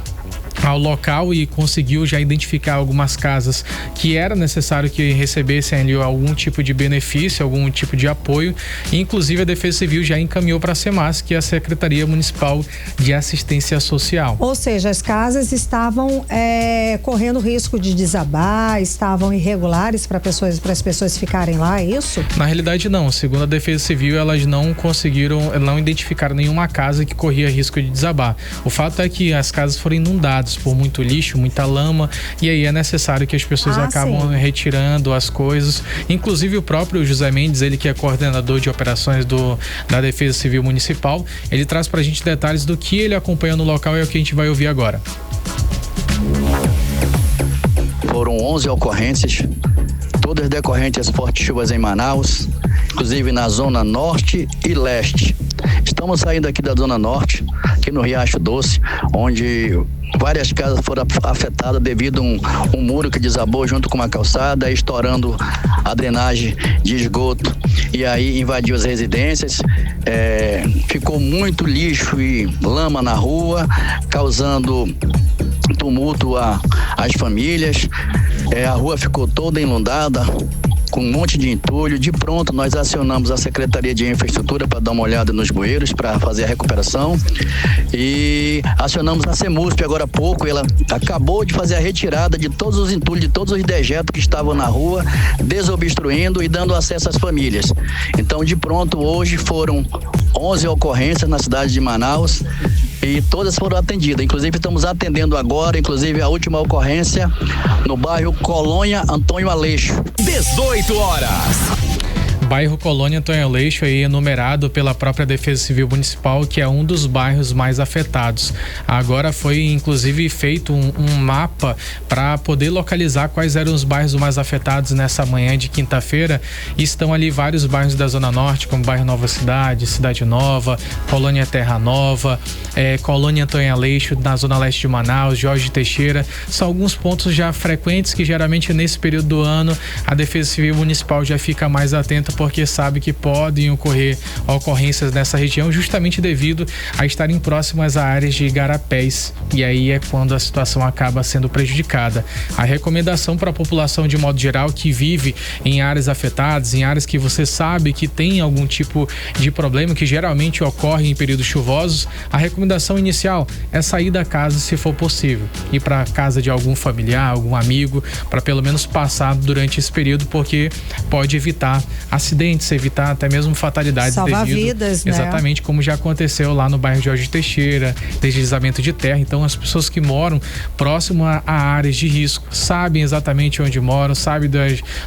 ao local e conseguiu já identificar algumas casas que era necessário que recebessem ali algum tipo de benefício, algum tipo de apoio, e inclusive a Defesa Civil já encaminhou para a SEMAS, que é a Secretaria Municipal de Assistência Social. Ou seja, as casas estavam correndo risco de desabar, estavam irregulares para as pessoas ficarem lá, é isso? Na realidade não, segundo a Defesa Civil, elas não conseguiram, não identificaram nenhuma casa que corria risco de desabar. O fato é que as casas foram inundadas, afetados por muito lixo, muita lama, e aí é necessário que as pessoas acabam retirando as coisas. Inclusive o próprio José Mendes, ele que é coordenador de operações da Defesa Civil Municipal, ele traz pra gente detalhes do que ele acompanhou no local e é o que a gente vai ouvir agora. Foram 11 ocorrências, todas decorrentes às fortes chuvas em Manaus, inclusive na zona norte e leste. Estamos saindo aqui da zona norte, aqui no Riacho Doce, onde várias casas foram afetadas devido a um muro que desabou junto com uma calçada, estourando a drenagem de esgoto e aí invadiu as residências. Ficou muito lixo e lama na rua, causando tumulto às famílias. A rua ficou toda inundada, com um monte de entulho. De pronto, nós acionamos a Secretaria de Infraestrutura para dar uma olhada nos bueiros, para fazer a recuperação, e acionamos a CEMUSP agora há pouco. Ela acabou de fazer a retirada de todos os entulhos, de todos os dejetos que estavam na rua, desobstruindo e dando acesso às famílias. Então, de pronto, hoje foram 11 ocorrências na cidade de Manaus e todas foram atendidas. Inclusive, estamos atendendo agora, inclusive a última ocorrência no bairro Colônia Antônio Aleixo. 18 horas. Bairro Colônia Antônio Aleixo, aí enumerado pela própria Defesa Civil Municipal, que é um dos bairros mais afetados. Agora foi inclusive feito um mapa para poder localizar quais eram os bairros mais afetados nessa manhã de quinta-feira. Estão ali vários bairros da Zona Norte, como bairro Nova Cidade, Cidade Nova, Colônia Terra Nova, Colônia Antônio Aleixo, na Zona Leste de Manaus, Jorge Teixeira. São alguns pontos já frequentes que geralmente nesse período do ano a Defesa Civil Municipal já fica mais atenta, porque sabe que podem ocorrer ocorrências nessa região justamente devido a estarem próximas a áreas de igarapés, e aí é quando a situação acaba sendo prejudicada. A recomendação para a população de modo geral que vive em áreas afetadas, em áreas que você sabe que tem algum tipo de problema que geralmente ocorre em períodos chuvosos, a recomendação inicial é sair da casa se for possível, ir para a casa de algum familiar, algum amigo, para pelo menos passar durante esse período, porque pode evitar acidentes, evitar até mesmo fatalidades. Salvar vidas, né? Exatamente, como já aconteceu lá no bairro Jorge Teixeira, deslizamento de terra. Então as pessoas que moram próximo a áreas de risco sabem exatamente onde moram, sabem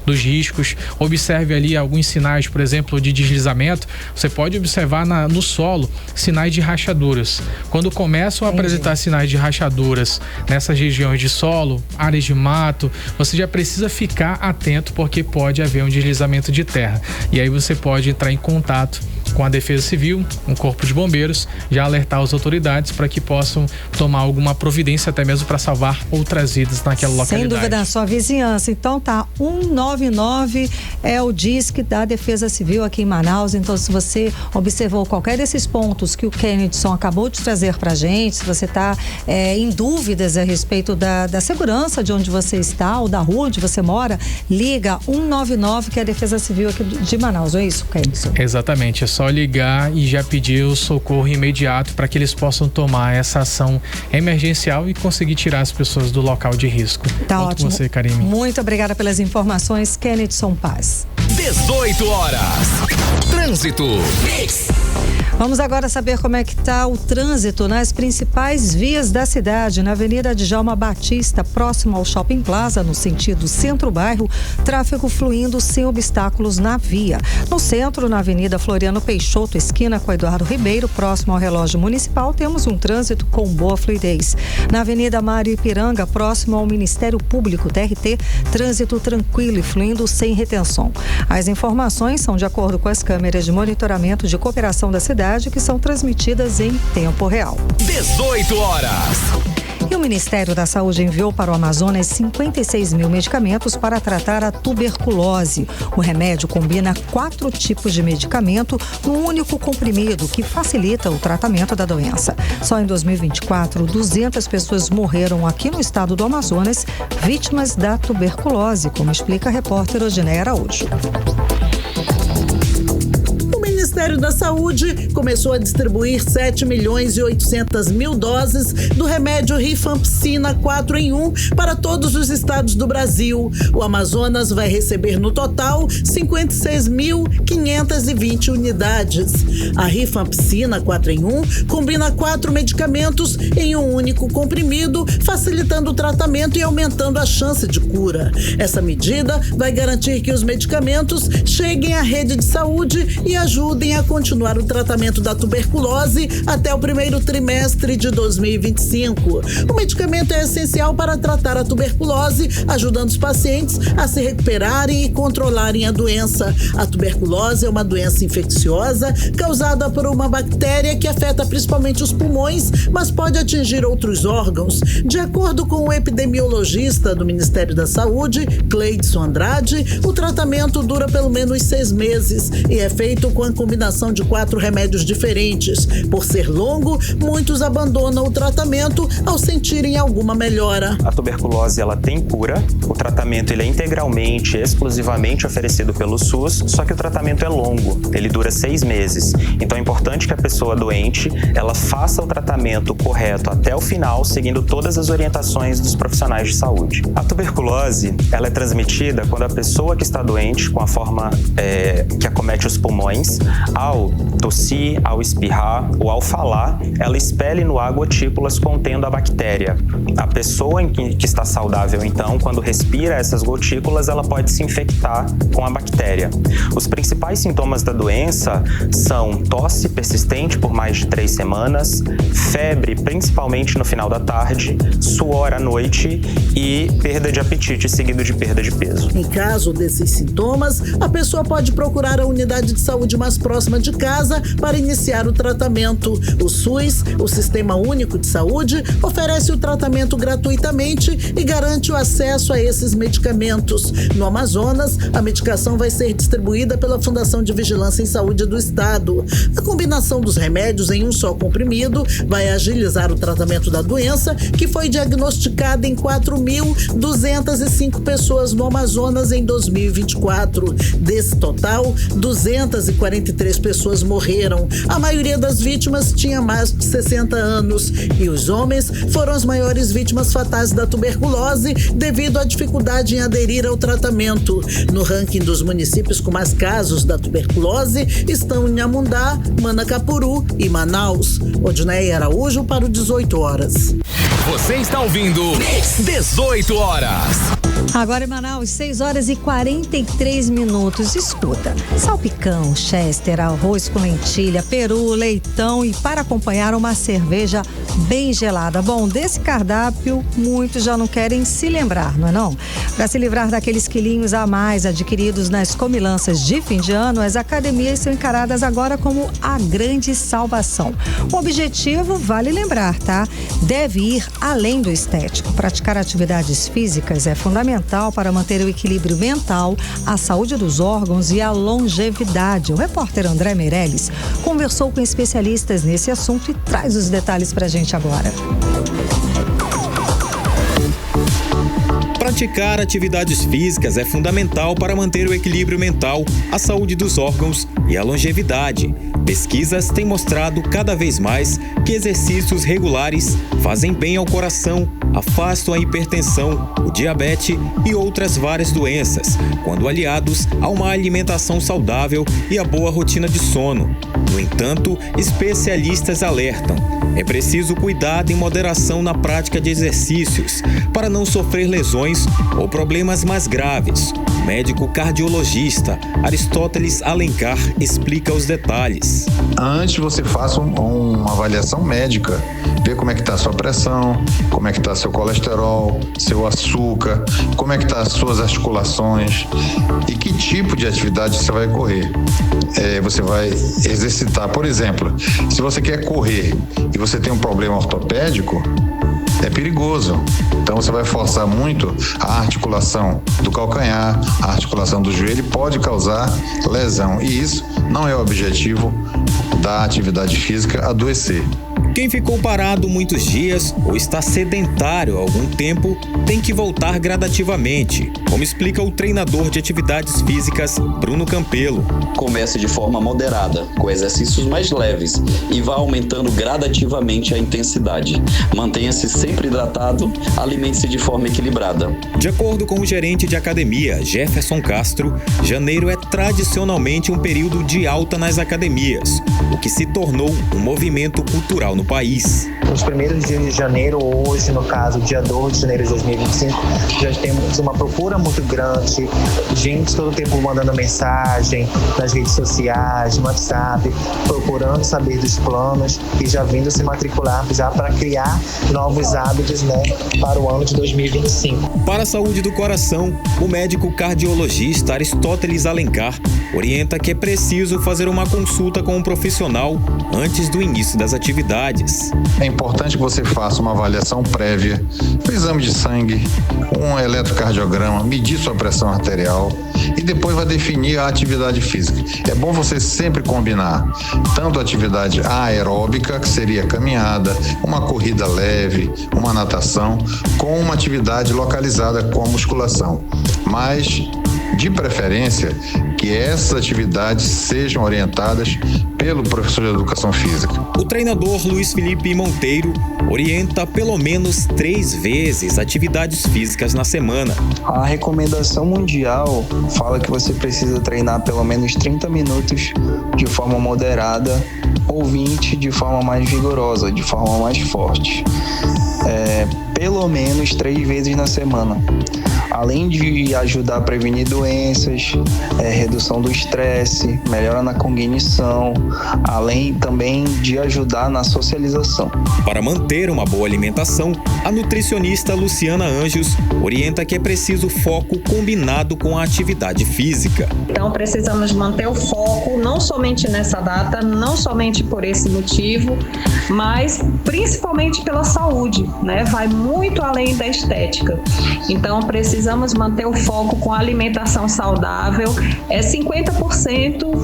dos riscos. Observe ali alguns sinais, por exemplo, de deslizamento. Você pode observar no solo sinais de rachaduras. Quando começam a apresentar sinais de rachaduras nessas regiões de solo, áreas de mato, você já precisa ficar atento, porque pode haver um deslizamento de terra. E aí você pode entrar em contato com a Defesa Civil, um corpo de bombeiros, já alertar as autoridades para que possam tomar alguma providência, até mesmo para salvar outras vidas naquela localidade. Sem dúvida, na sua vizinhança. Então tá, 199 é o DISC da Defesa Civil aqui em Manaus. Então, se você observou qualquer desses pontos que o Kennedson acabou de trazer pra gente, se você tá em dúvidas a respeito da segurança de onde você está ou da rua onde você mora, liga 199, que é a Defesa Civil aqui de Manaus, não é isso, Kennedson? Exatamente, é só ligar e já pedir o socorro imediato para que eles possam tomar essa ação emergencial e conseguir tirar as pessoas do local de risco. Tá Volto ótimo. Com você, Karime. Muito obrigada pelas informações, Kennedson Paz. 18 horas. Trânsito. Vamos agora saber como é que está o trânsito nas principais vias da cidade. Na Avenida Djalma Batista, próximo ao Shopping Plaza, no sentido centro-bairro, tráfego fluindo sem obstáculos na via. No centro, na Avenida Floriano Peixoto, esquina com Eduardo Ribeiro, próximo ao relógio municipal, temos um trânsito com boa fluidez. Na Avenida Mário Ipiranga, próximo ao Ministério Público, TRT, trânsito tranquilo e fluindo sem retenção. As informações são de acordo com as câmeras de monitoramento de cooperação da cidade, que são transmitidas em tempo real. 18 horas. E o Ministério da Saúde enviou para o Amazonas 56 mil medicamentos para tratar a tuberculose. O remédio combina 4 tipos de medicamento num único comprimido, que facilita o tratamento da doença. Só em 2024, 200 pessoas morreram aqui no estado do Amazonas vítimas da tuberculose, como explica a repórter Odineia Araújo. O Ministério da Saúde começou a distribuir 7.800.000 doses do remédio Rifampicina 4 em 1 para todos os estados do Brasil. O Amazonas vai receber no total 56.520 unidades. A Rifampicina 4 em 1 combina 4 medicamentos em um único comprimido, facilitando o tratamento e aumentando a chance de cura. Essa medida vai garantir que os medicamentos cheguem à rede de saúde e ajudem a continuar o tratamento da tuberculose até o primeiro trimestre de 2025. O medicamento é essencial para tratar a tuberculose, ajudando os pacientes a se recuperarem e controlarem a doença. A tuberculose é uma doença infecciosa causada por uma bactéria que afeta principalmente os pulmões, mas pode atingir outros órgãos. De acordo com o epidemiologista do Ministério da Saúde, Cleidson Andrade, o tratamento dura pelo menos 6 meses e é feito com a combinação de 4 remédios diferentes. Por ser longo, muitos abandonam o tratamento ao sentirem alguma melhora. A tuberculose ela tem cura, o tratamento ele é integralmente, exclusivamente oferecido pelo SUS, só que o tratamento é longo, ele dura 6 meses. Então é importante que a pessoa doente ela faça o tratamento correto até o final, seguindo todas as orientações dos profissionais de saúde. A tuberculose ela é transmitida quando a pessoa que está doente, com a forma que acomete os pulmões, ao tossir, ao espirrar ou ao falar, ela expele no ar gotículas contendo a bactéria. A pessoa que está saudável, então, quando respira essas gotículas, ela pode se infectar com a bactéria. Os principais sintomas da doença são tosse persistente por mais de 3 semanas, febre, principalmente no final da tarde, suor à noite e perda de apetite seguido de perda de peso. Em caso desses sintomas, a pessoa pode procurar a unidade de saúde mais próxima de casa para iniciar o tratamento. O SUS, o Sistema Único de Saúde, oferece o tratamento gratuitamente e garante o acesso a esses medicamentos. No Amazonas, a medicação vai ser distribuída pela Fundação de Vigilância em Saúde do Estado. A combinação dos remédios em um só comprimido vai agilizar o tratamento da doença, que foi diagnosticada em 4.205 pessoas no Amazonas em 2024. Desse total, 243 pessoas morreram. A maioria das vítimas tinha mais de 60 anos e os homens foram as maiores vítimas fatais da tuberculose devido à dificuldade em aderir ao tratamento. No ranking dos municípios com mais casos da tuberculose estão Inhamundá, Manacapuru e Manaus. Odinei Araújo para o 18 horas. Você está ouvindo 18 horas. Agora em Manaus, 6 horas e 43 minutos. Escuta, salpicão, chester, arroz com lentilha, peru, leitão e para acompanhar uma cerveja bem gelada. Bom, desse cardápio, muitos já não querem se lembrar, não é não? Para se livrar daqueles quilinhos a mais adquiridos nas comilanças de fim de ano, as academias são encaradas agora como a grande salvação. O objetivo, vale lembrar, tá? Deve ir além do estético. Praticar atividades físicas é fundamental para manter o equilíbrio mental, a saúde dos órgãos e a longevidade. O repórter André Meirelles conversou com especialistas nesse assunto e traz os detalhes pra gente agora. Praticar atividades físicas é fundamental para manter o equilíbrio mental, a saúde dos órgãos e a longevidade. Pesquisas têm mostrado cada vez mais que exercícios regulares fazem bem ao coração, afastam a hipertensão, o diabetes e outras várias doenças, quando aliados a uma alimentação saudável e a boa rotina de sono. No entanto, especialistas alertam: é preciso cuidado e moderação na prática de exercícios para não sofrer lesões ou problemas mais graves. O médico cardiologista Aristóteles Alencar explica os detalhes. Antes você faça uma avaliação médica, ver como é que está a sua pressão, como é que está seu colesterol, seu açúcar, como é que está as suas articulações e que tipo de atividade você vai correr. Você vai exercitar, por exemplo, se você quer correr e você tem um problema ortopédico, é perigoso. Então você vai forçar muito a articulação do calcanhar, a articulação do joelho, pode causar lesão. E isso não é o objetivo da atividade física, adoecer. Quem ficou parado muitos dias ou está sedentário há algum tempo tem que voltar gradativamente, como explica o treinador de atividades físicas Bruno Campelo. Comece de forma moderada, com exercícios mais leves e vá aumentando gradativamente a intensidade. Mantenha-se sempre hidratado, alimente-se de forma equilibrada. De acordo com o gerente de academia, Jefferson Castro, janeiro é tradicionalmente um período de alta nas academias, o que se tornou um movimento cultural no país. Nos primeiros dias de janeiro, hoje, no caso, dia 2 de janeiro de 2025, já temos uma procura muito grande, gente todo o tempo mandando mensagem nas redes sociais, no WhatsApp, procurando saber dos planos e já vindo se matricular já para criar novos hábitos, né, para o ano de 2025. Para a saúde do coração, o médico cardiologista Aristóteles Alencar orienta que é preciso fazer uma consulta com um profissional antes do início das atividades. É importante que você faça uma avaliação prévia, um exame de sangue, um eletrocardiograma, medir sua pressão arterial e depois vai definir a atividade física. É bom você sempre combinar tanto a atividade aeróbica, que seria caminhada, uma corrida leve, uma natação, com uma atividade localizada com a musculação. Mas, de preferência, que essas atividades sejam orientadas pelo professor de educação física. O treinador Luiz Felipe Monteiro orienta pelo menos 3 vezes atividades físicas na semana. A recomendação mundial fala que você precisa treinar pelo menos 30 minutos de forma moderada ou 20 de forma mais vigorosa, de forma mais forte. Pelo menos 3 vezes na semana. Além de ajudar a prevenir doenças, redução do estresse, melhora na cognição, além também de ajudar na socialização. Para manter uma boa alimentação, a nutricionista Luciana Anjos orienta que é preciso foco combinado com a atividade física. Então precisamos manter o foco não somente nessa data, não somente por esse motivo, mas principalmente pela saúde, né? Vai muito além da estética. Então precisamos manter o foco com a alimentação saudável, 50%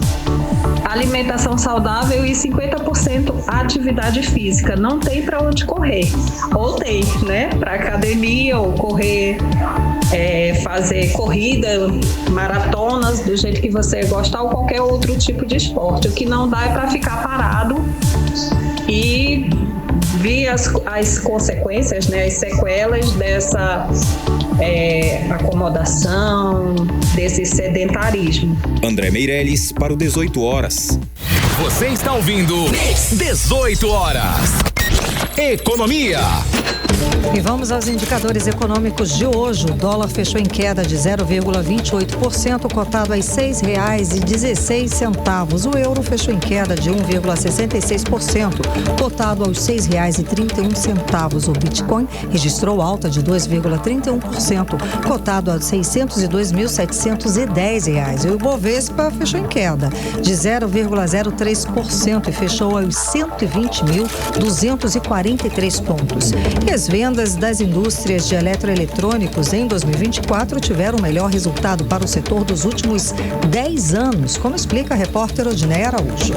alimentação saudável e 50% atividade física. Não tem para onde correr. Ou tem, né? Para academia ou correr, fazer corrida, maratonas, do jeito que você gostar, ou qualquer outro tipo de esporte. O que não dá é para ficar parado e ver as consequências, né, as sequelas dessa acomodação, desse sedentarismo. André Meirelles para o 18 horas. Você está ouvindo 18 horas. Economia. E vamos aos indicadores econômicos de hoje. O dólar fechou em queda de 0,28%, cotado a R$ 6,16. O euro fechou em queda de 1,66%, cotado aos R$ 6,31. O Bitcoin registrou alta de 2,31%, cotado a R$ 602.710. E o Ibovespa fechou em queda de 0,03% e fechou aos 120.243 pontos. E as vendas das indústrias de eletroeletrônicos em 2024 tiveram o melhor resultado para o setor dos últimos 10 anos, como explica a repórter Odineia Araújo.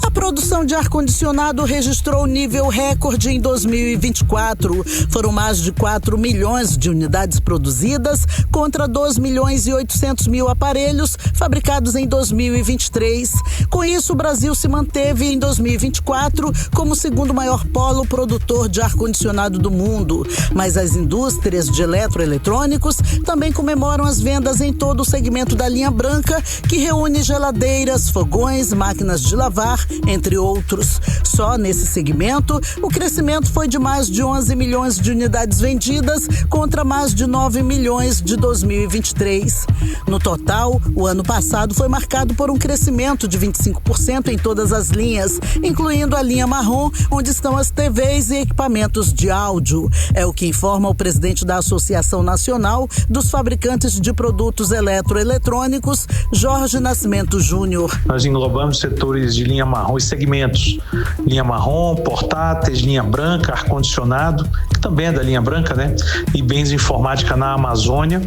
A produção de ar-condicionado registrou nível recorde em 2024. Foram mais de 4 milhões de unidades produzidas contra 2.800.000 aparelhos fabricados em 2023. Com isso, o Brasil se manteve em 2024 como o segundo maior polo produtor de ar-condicionado do mundo. Mas as indústrias de eletroeletrônicos também comemoram as vendas em todo o segmento da linha branca, que reúne geladeiras, fogões, máquinas de lavar, entre outros. Só nesse segmento, o crescimento foi de mais de 11 milhões de unidades vendidas contra mais de 9 milhões de 2023. No total, o ano passado foi marcado por um crescimento de 25% em todas as linhas, incluindo a linha marrom, onde estão as TVs e equipamentos de áudio. É o que informa o presidente da Associação Nacional dos Fabricantes de Produtos Eletroeletrônicos, Jorge Nascimento Júnior. Nós englobamos setores de linha marrom e segmentos. Linha marrom, portáteis, linha branca, ar-condicionado, que também é da linha branca, né? E bens de informática na Amazônia,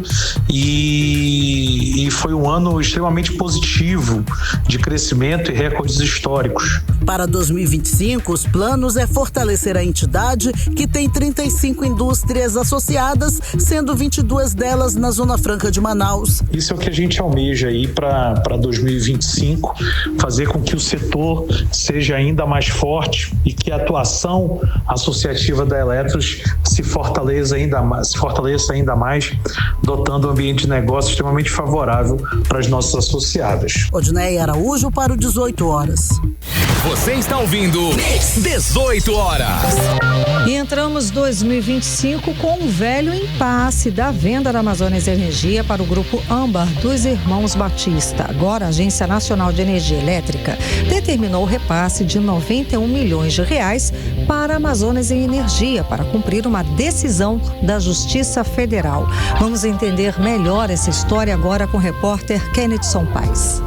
e foi um ano extremamente positivo de crescimento e recordes históricos. Para 2025, os planos é fortalecer a entidade, que tem 35 indústrias associadas, sendo 22 delas na Zona Franca de Manaus. Isso é o que a gente almeja aí para 2025, fazer com que o setor seja ainda mais forte e que a atuação associativa da Eletros se fortaleça ainda mais, dotando um ambiente de negócio extremamente favorável para as nossas associadas. Odneia Araújo para o 18 horas. Você está ouvindo 18 horas. E entramos 2025 com um velho impasse da venda da Amazonas Energia para o grupo Âmbar dos irmãos Batista. Agora, a Agência Nacional de Energia Elétrica determinou o repasse de 91 milhões de reais para a Amazonas Energia para cumprir uma decisão da Justiça Federal. Vamos entender melhor essa história agora com o repórter Kennethson Paes.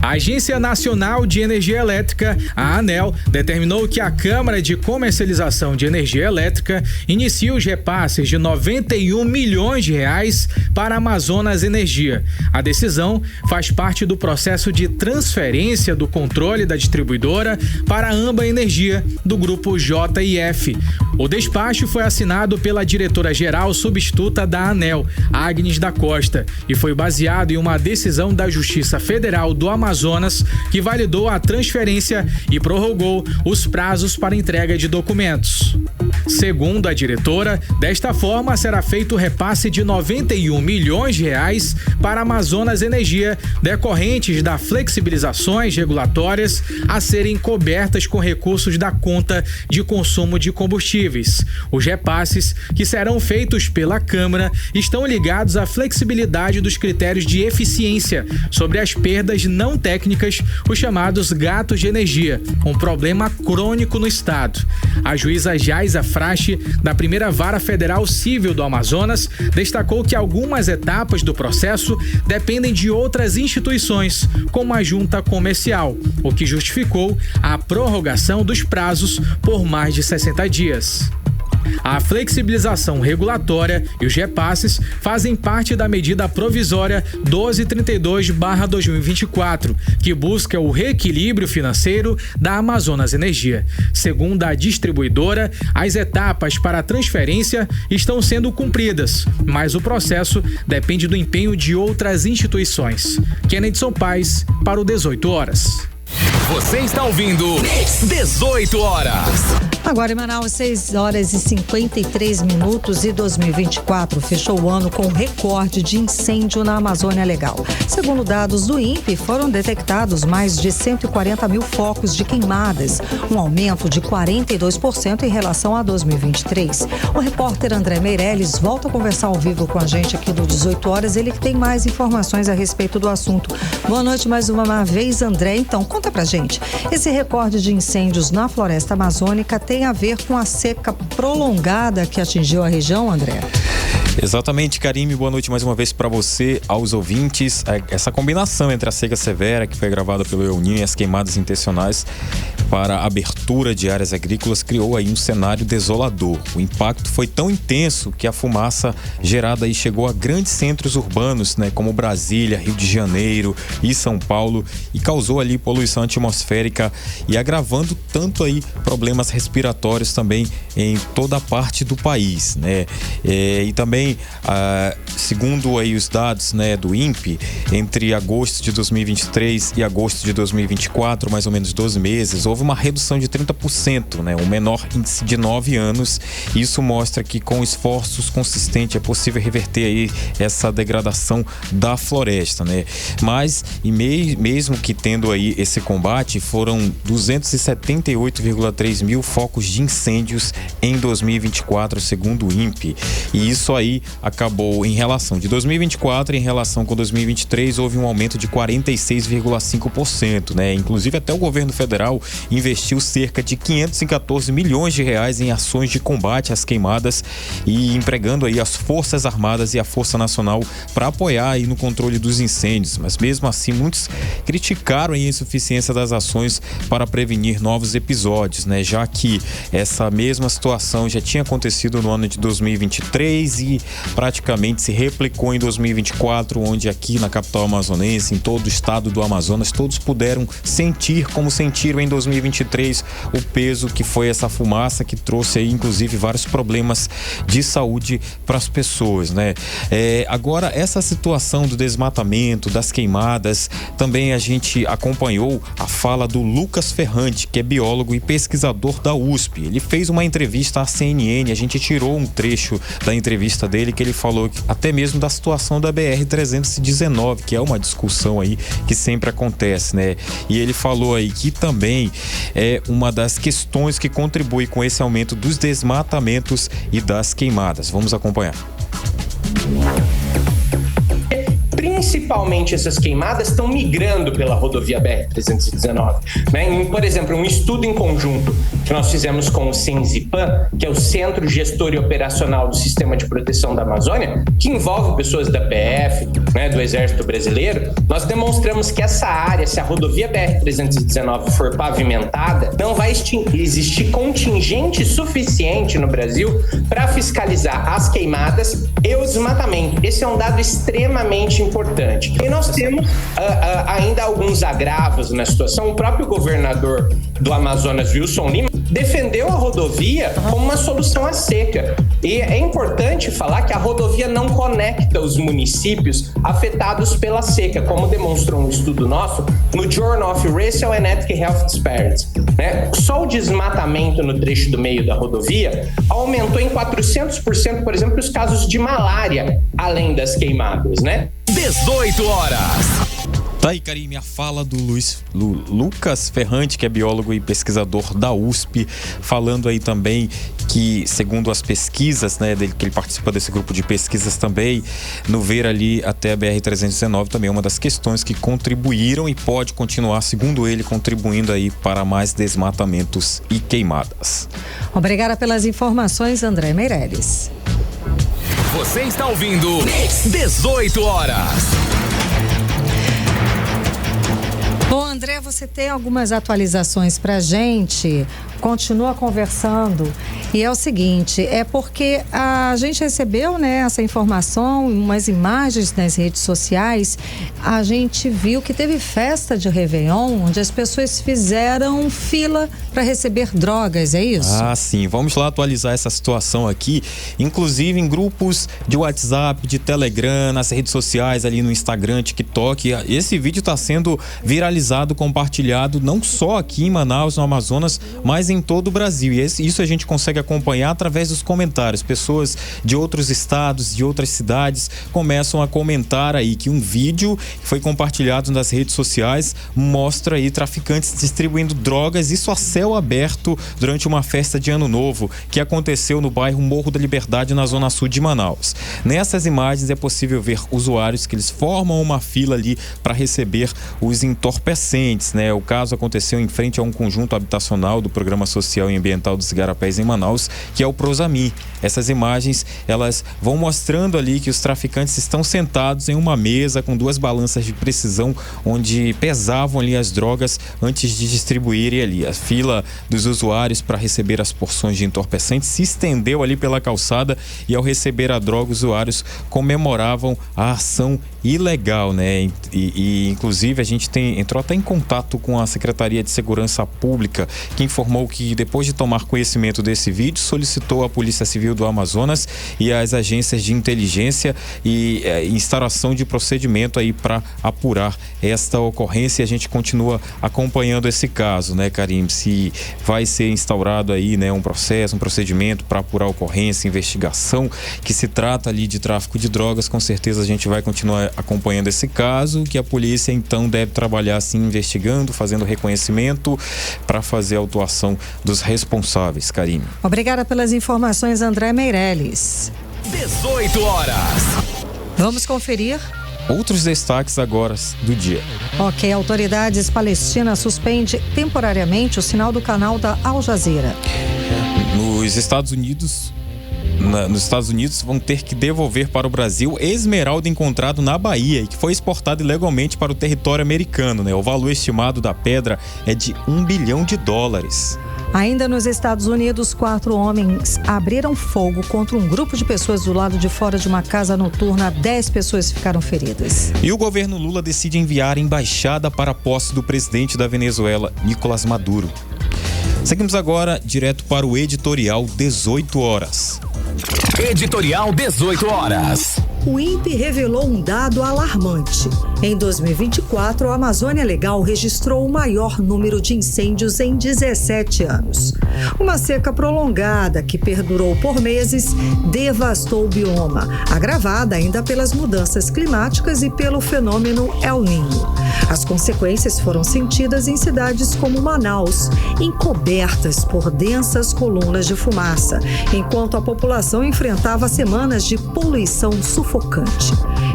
A Agência Nacional de Energia Elétrica, a ANEEL, determinou que a Câmara de Comercialização de Energia Elétrica inicie os repasses de 91 milhões de reais para a Amazonas Energia. A decisão faz parte do processo de transferência do controle da distribuidora para a Âmbar Energia, do grupo JIF. O despacho foi assinado pela diretora-geral substituta da ANEEL, Agnes da Costa, e foi baseado em uma decisão da Justiça Federal do Amazonas, que validou a transferência e prorrogou os prazos para entrega de documentos. Segundo a diretora, desta forma será feito o repasse de 91 milhões de reais para a Amazonas Energia, decorrentes das flexibilizações regulatórias a serem cobertas com recursos da conta de consumo de combustíveis. Os repasses, que serão feitos pela Câmara, estão ligados à flexibilidade dos critérios de eficiência sobre as perdas não técnicas, os chamados gatos de energia, um problema crônico no estado. A juíza Jaisa Frache, da primeira Vara Federal Civil do Amazonas, destacou que algumas etapas do processo dependem de outras instituições, como a junta comercial, o que justificou a prorrogação dos prazos por mais de 60 dias. A flexibilização regulatória e os repasses fazem parte da medida provisória 1232/2024, que busca o reequilíbrio financeiro da Amazonas Energia. Segundo a distribuidora, as etapas para a transferência estão sendo cumpridas, mas o processo depende do empenho de outras instituições. Kennethson Paes para o 18 horas. Você está ouvindo 18 horas. Agora em Manaus, 6 horas e 53 minutos e 2024 fechou o ano com recorde de incêndio na Amazônia Legal. Segundo dados do INPE, foram detectados mais de 140 mil focos de queimadas, um aumento de 42% em relação a 2023. O repórter André Meirelles volta a conversar ao vivo com a gente aqui no 18 horas, ele que tem mais informações a respeito do assunto. Boa noite mais uma vez, André. Então, conta pra gente, esse recorde de incêndios na floresta amazônica tem a ver com a seca prolongada que atingiu a região, André? Exatamente, Karime, boa noite mais uma vez para você, aos ouvintes. Essa combinação entre a seca severa, que foi gravada pelo El Niño, e as queimadas intencionais para a abertura de áreas agrícolas criou aí um cenário desolador. O impacto foi tão intenso que a fumaça gerada aí chegou a grandes centros urbanos, né, como Brasília, Rio de Janeiro e São Paulo, e causou ali poluição atmosférica e agravando tanto aí problemas respiratórios também em toda a parte do país, né? E também, segundo aí os dados, né, do INPE, entre agosto de 2023 e agosto de 2024, mais ou menos 12 meses, houve uma redução de 30%, né, o menor índice de 9 anos. Isso mostra que com esforços consistentes é possível reverter aí essa degradação da floresta, né? Mas, e mesmo que tendo aí esse combate, foram 278,3 mil focos de incêndios em 2024, segundo o INPE. E isso aí acabou, em relação de 2024 em relação com 2023 houve um aumento de 46,5%, né? Inclusive até o governo federal investiu cerca de 514 milhões de reais em ações de combate às queimadas e empregando aí as Forças Armadas e a Força Nacional para apoiar aí no controle dos incêndios, mas mesmo assim muitos criticaram a insuficiência das ações para prevenir novos episódios, né? Já que essa mesma situação já tinha acontecido no ano de 2023 e praticamente se replicou em 2024, onde aqui na capital amazonense, em todo o estado do Amazonas, todos puderam sentir como sentiram em 2023 o peso que foi essa fumaça que trouxe aí inclusive vários problemas de saúde para as pessoas, né? Agora essa situação do desmatamento, das queimadas, também a gente acompanhou a fala do Lucas Ferrante, que é biólogo e pesquisador da USP. Ele fez uma entrevista à CNN, a gente tirou um trecho da entrevista dele que ele falou até mesmo da situação da BR-319, que é uma discussão aí que sempre acontece, né? E ele falou aí que também é uma das questões que contribui com esse aumento dos desmatamentos e das queimadas. Vamos acompanhar. Principalmente essas queimadas estão migrando pela rodovia BR-319. Né? Por exemplo, um estudo em conjunto que nós fizemos com o Senzipan, que é o Centro Gestor e Operacional do Sistema de Proteção da Amazônia, que envolve pessoas da PF, né, do Exército Brasileiro, nós demonstramos que essa área, se a rodovia BR-319 for pavimentada, não vai existir contingente suficiente no Brasil para fiscalizar as queimadas e o desmatamento. Esse é um dado extremamente importante. E nós temos ainda alguns agravos na situação. O próprio governador do Amazonas, Wilson Lima, defendeu a rodovia como uma solução à seca. E é importante falar que a rodovia não conecta os municípios afetados pela seca, como demonstrou um estudo nosso no Journal of Racial and Ethnic Health Disparities. Né? Só o desmatamento no trecho do meio da rodovia aumentou em 400%, por exemplo, os casos de malária, além das queimadas, né? 18 horas. Tá aí, Karime, a fala do Lucas Ferrante, que é biólogo e pesquisador da USP, falando aí também que, segundo as pesquisas, né, dele, que ele participa desse grupo de pesquisas também, no ver ali até a BR-319 também é uma das questões que contribuíram e pode continuar, segundo ele, contribuindo aí para mais desmatamentos e queimadas. Obrigada pelas informações, André Meirelles. Você está ouvindo 18 horas. Bom, André, você tem algumas atualizações pra gente? Continua conversando. E é o seguinte, é porque a gente recebeu, né, essa informação, umas imagens nas redes sociais. A gente viu que teve festa de Réveillon, onde as pessoas fizeram fila para receber drogas, é isso? Ah, sim. Vamos lá atualizar essa situação aqui, inclusive em grupos de WhatsApp, de Telegram, nas redes sociais, ali no Instagram, TikTok. Esse vídeo está sendo viralizado, compartilhado, não só aqui em Manaus, no Amazonas, mas em todo o Brasil. E isso a gente consegue acompanhar através dos comentários. Pessoas de outros estados, de outras cidades, começam a comentar aí que um vídeo que foi compartilhado nas redes sociais mostra aí traficantes distribuindo drogas, isso a céu aberto, durante uma festa de Ano Novo que aconteceu no bairro Morro da Liberdade, na zona sul de Manaus. Nessas imagens é possível ver usuários que eles formam uma fila ali para receber os entorpecentes, né? O caso aconteceu em frente a um conjunto habitacional do Programa Social e Ambiental dos Igarapés em Manaus, que é o Prosamin. Essas imagens, elas vão mostrando ali que os traficantes estão sentados em uma mesa com duas balanças de precisão, onde pesavam ali as drogas antes de distribuírem ali. A fila dos usuários para receber as porções de entorpecentes se estendeu ali pela calçada e, ao receber a droga, os usuários comemoravam a ação ilegal, né? E inclusive a gente entrou até em contato com a Secretaria de Segurança Pública, que informou que, depois de tomar conhecimento desse vídeo, solicitou à Polícia Civil do Amazonas e às agências de inteligência e instauração de procedimento aí para apurar esta ocorrência. E a gente continua acompanhando esse caso, né, Karim? Se vai ser instaurado aí, né, um procedimento para apurar a ocorrência, investigação, que se trata ali de tráfico de drogas, com certeza a gente vai continuar acompanhando esse caso, que a polícia então deve trabalhar assim, investigando, fazendo reconhecimento para fazer a autuação dos responsáveis, Karine. Obrigada pelas informações, André Meirelles. 18 horas. Vamos conferir. Outros destaques agora do dia. Ok, autoridades palestinas suspendem temporariamente o sinal do canal da Al Jazeera. Nos Estados Unidos vão ter que devolver para o Brasil esmeralda encontrado na Bahia e que foi exportado ilegalmente para o território americano, né? O valor estimado da pedra é de $1 bilhão. Ainda nos Estados Unidos, 4 homens abriram fogo contra um grupo de pessoas do lado de fora de uma casa noturna. 10 pessoas ficaram feridas. E o governo Lula decide enviar embaixada para a posse do presidente da Venezuela, Nicolás Maduro. Seguimos agora direto para o editorial 18 horas. Editorial 18 horas. O INPE revelou um dado alarmante. Em 2024, a Amazônia Legal registrou o maior número de incêndios em 17 anos. Uma seca prolongada que perdurou por meses devastou o bioma, agravada ainda pelas mudanças climáticas e pelo fenômeno El Niño. As consequências foram sentidas em cidades como Manaus, encobertas por densas colunas de fumaça, enquanto a população enfrentava semanas de poluição sufocante.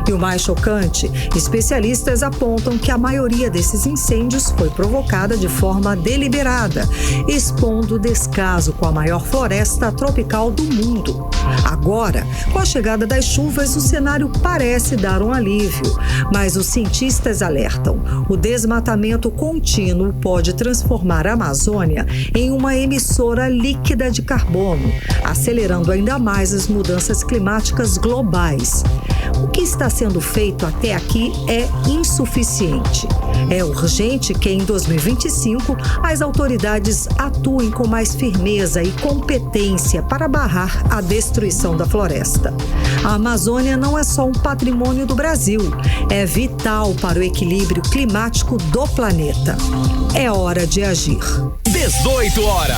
E o mais chocante, especialistas apontam que a maioria desses incêndios foi provocada de forma deliberada, expondo o descaso com a maior floresta tropical do mundo. Agora, com a chegada das chuvas, o cenário parece dar um alívio, mas os cientistas alertam: o desmatamento contínuo pode transformar a Amazônia em uma emissora líquida de carbono, acelerando ainda mais as mudanças climáticas globais. O que está sendo feito até aqui é insuficiente. É urgente que em 2025 as autoridades atuem com mais firmeza e competência para barrar a destruição da floresta. A Amazônia não é só um patrimônio do Brasil, é vital para o equilíbrio climático do planeta. É hora de agir. 18 horas.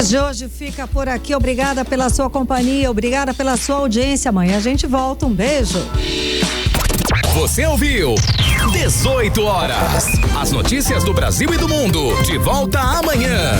De hoje fica por aqui. Obrigada pela sua companhia, obrigada pela sua audiência. Amanhã a gente volta. Um beijo. Você ouviu 18 horas. As notícias do Brasil e do mundo. De volta amanhã.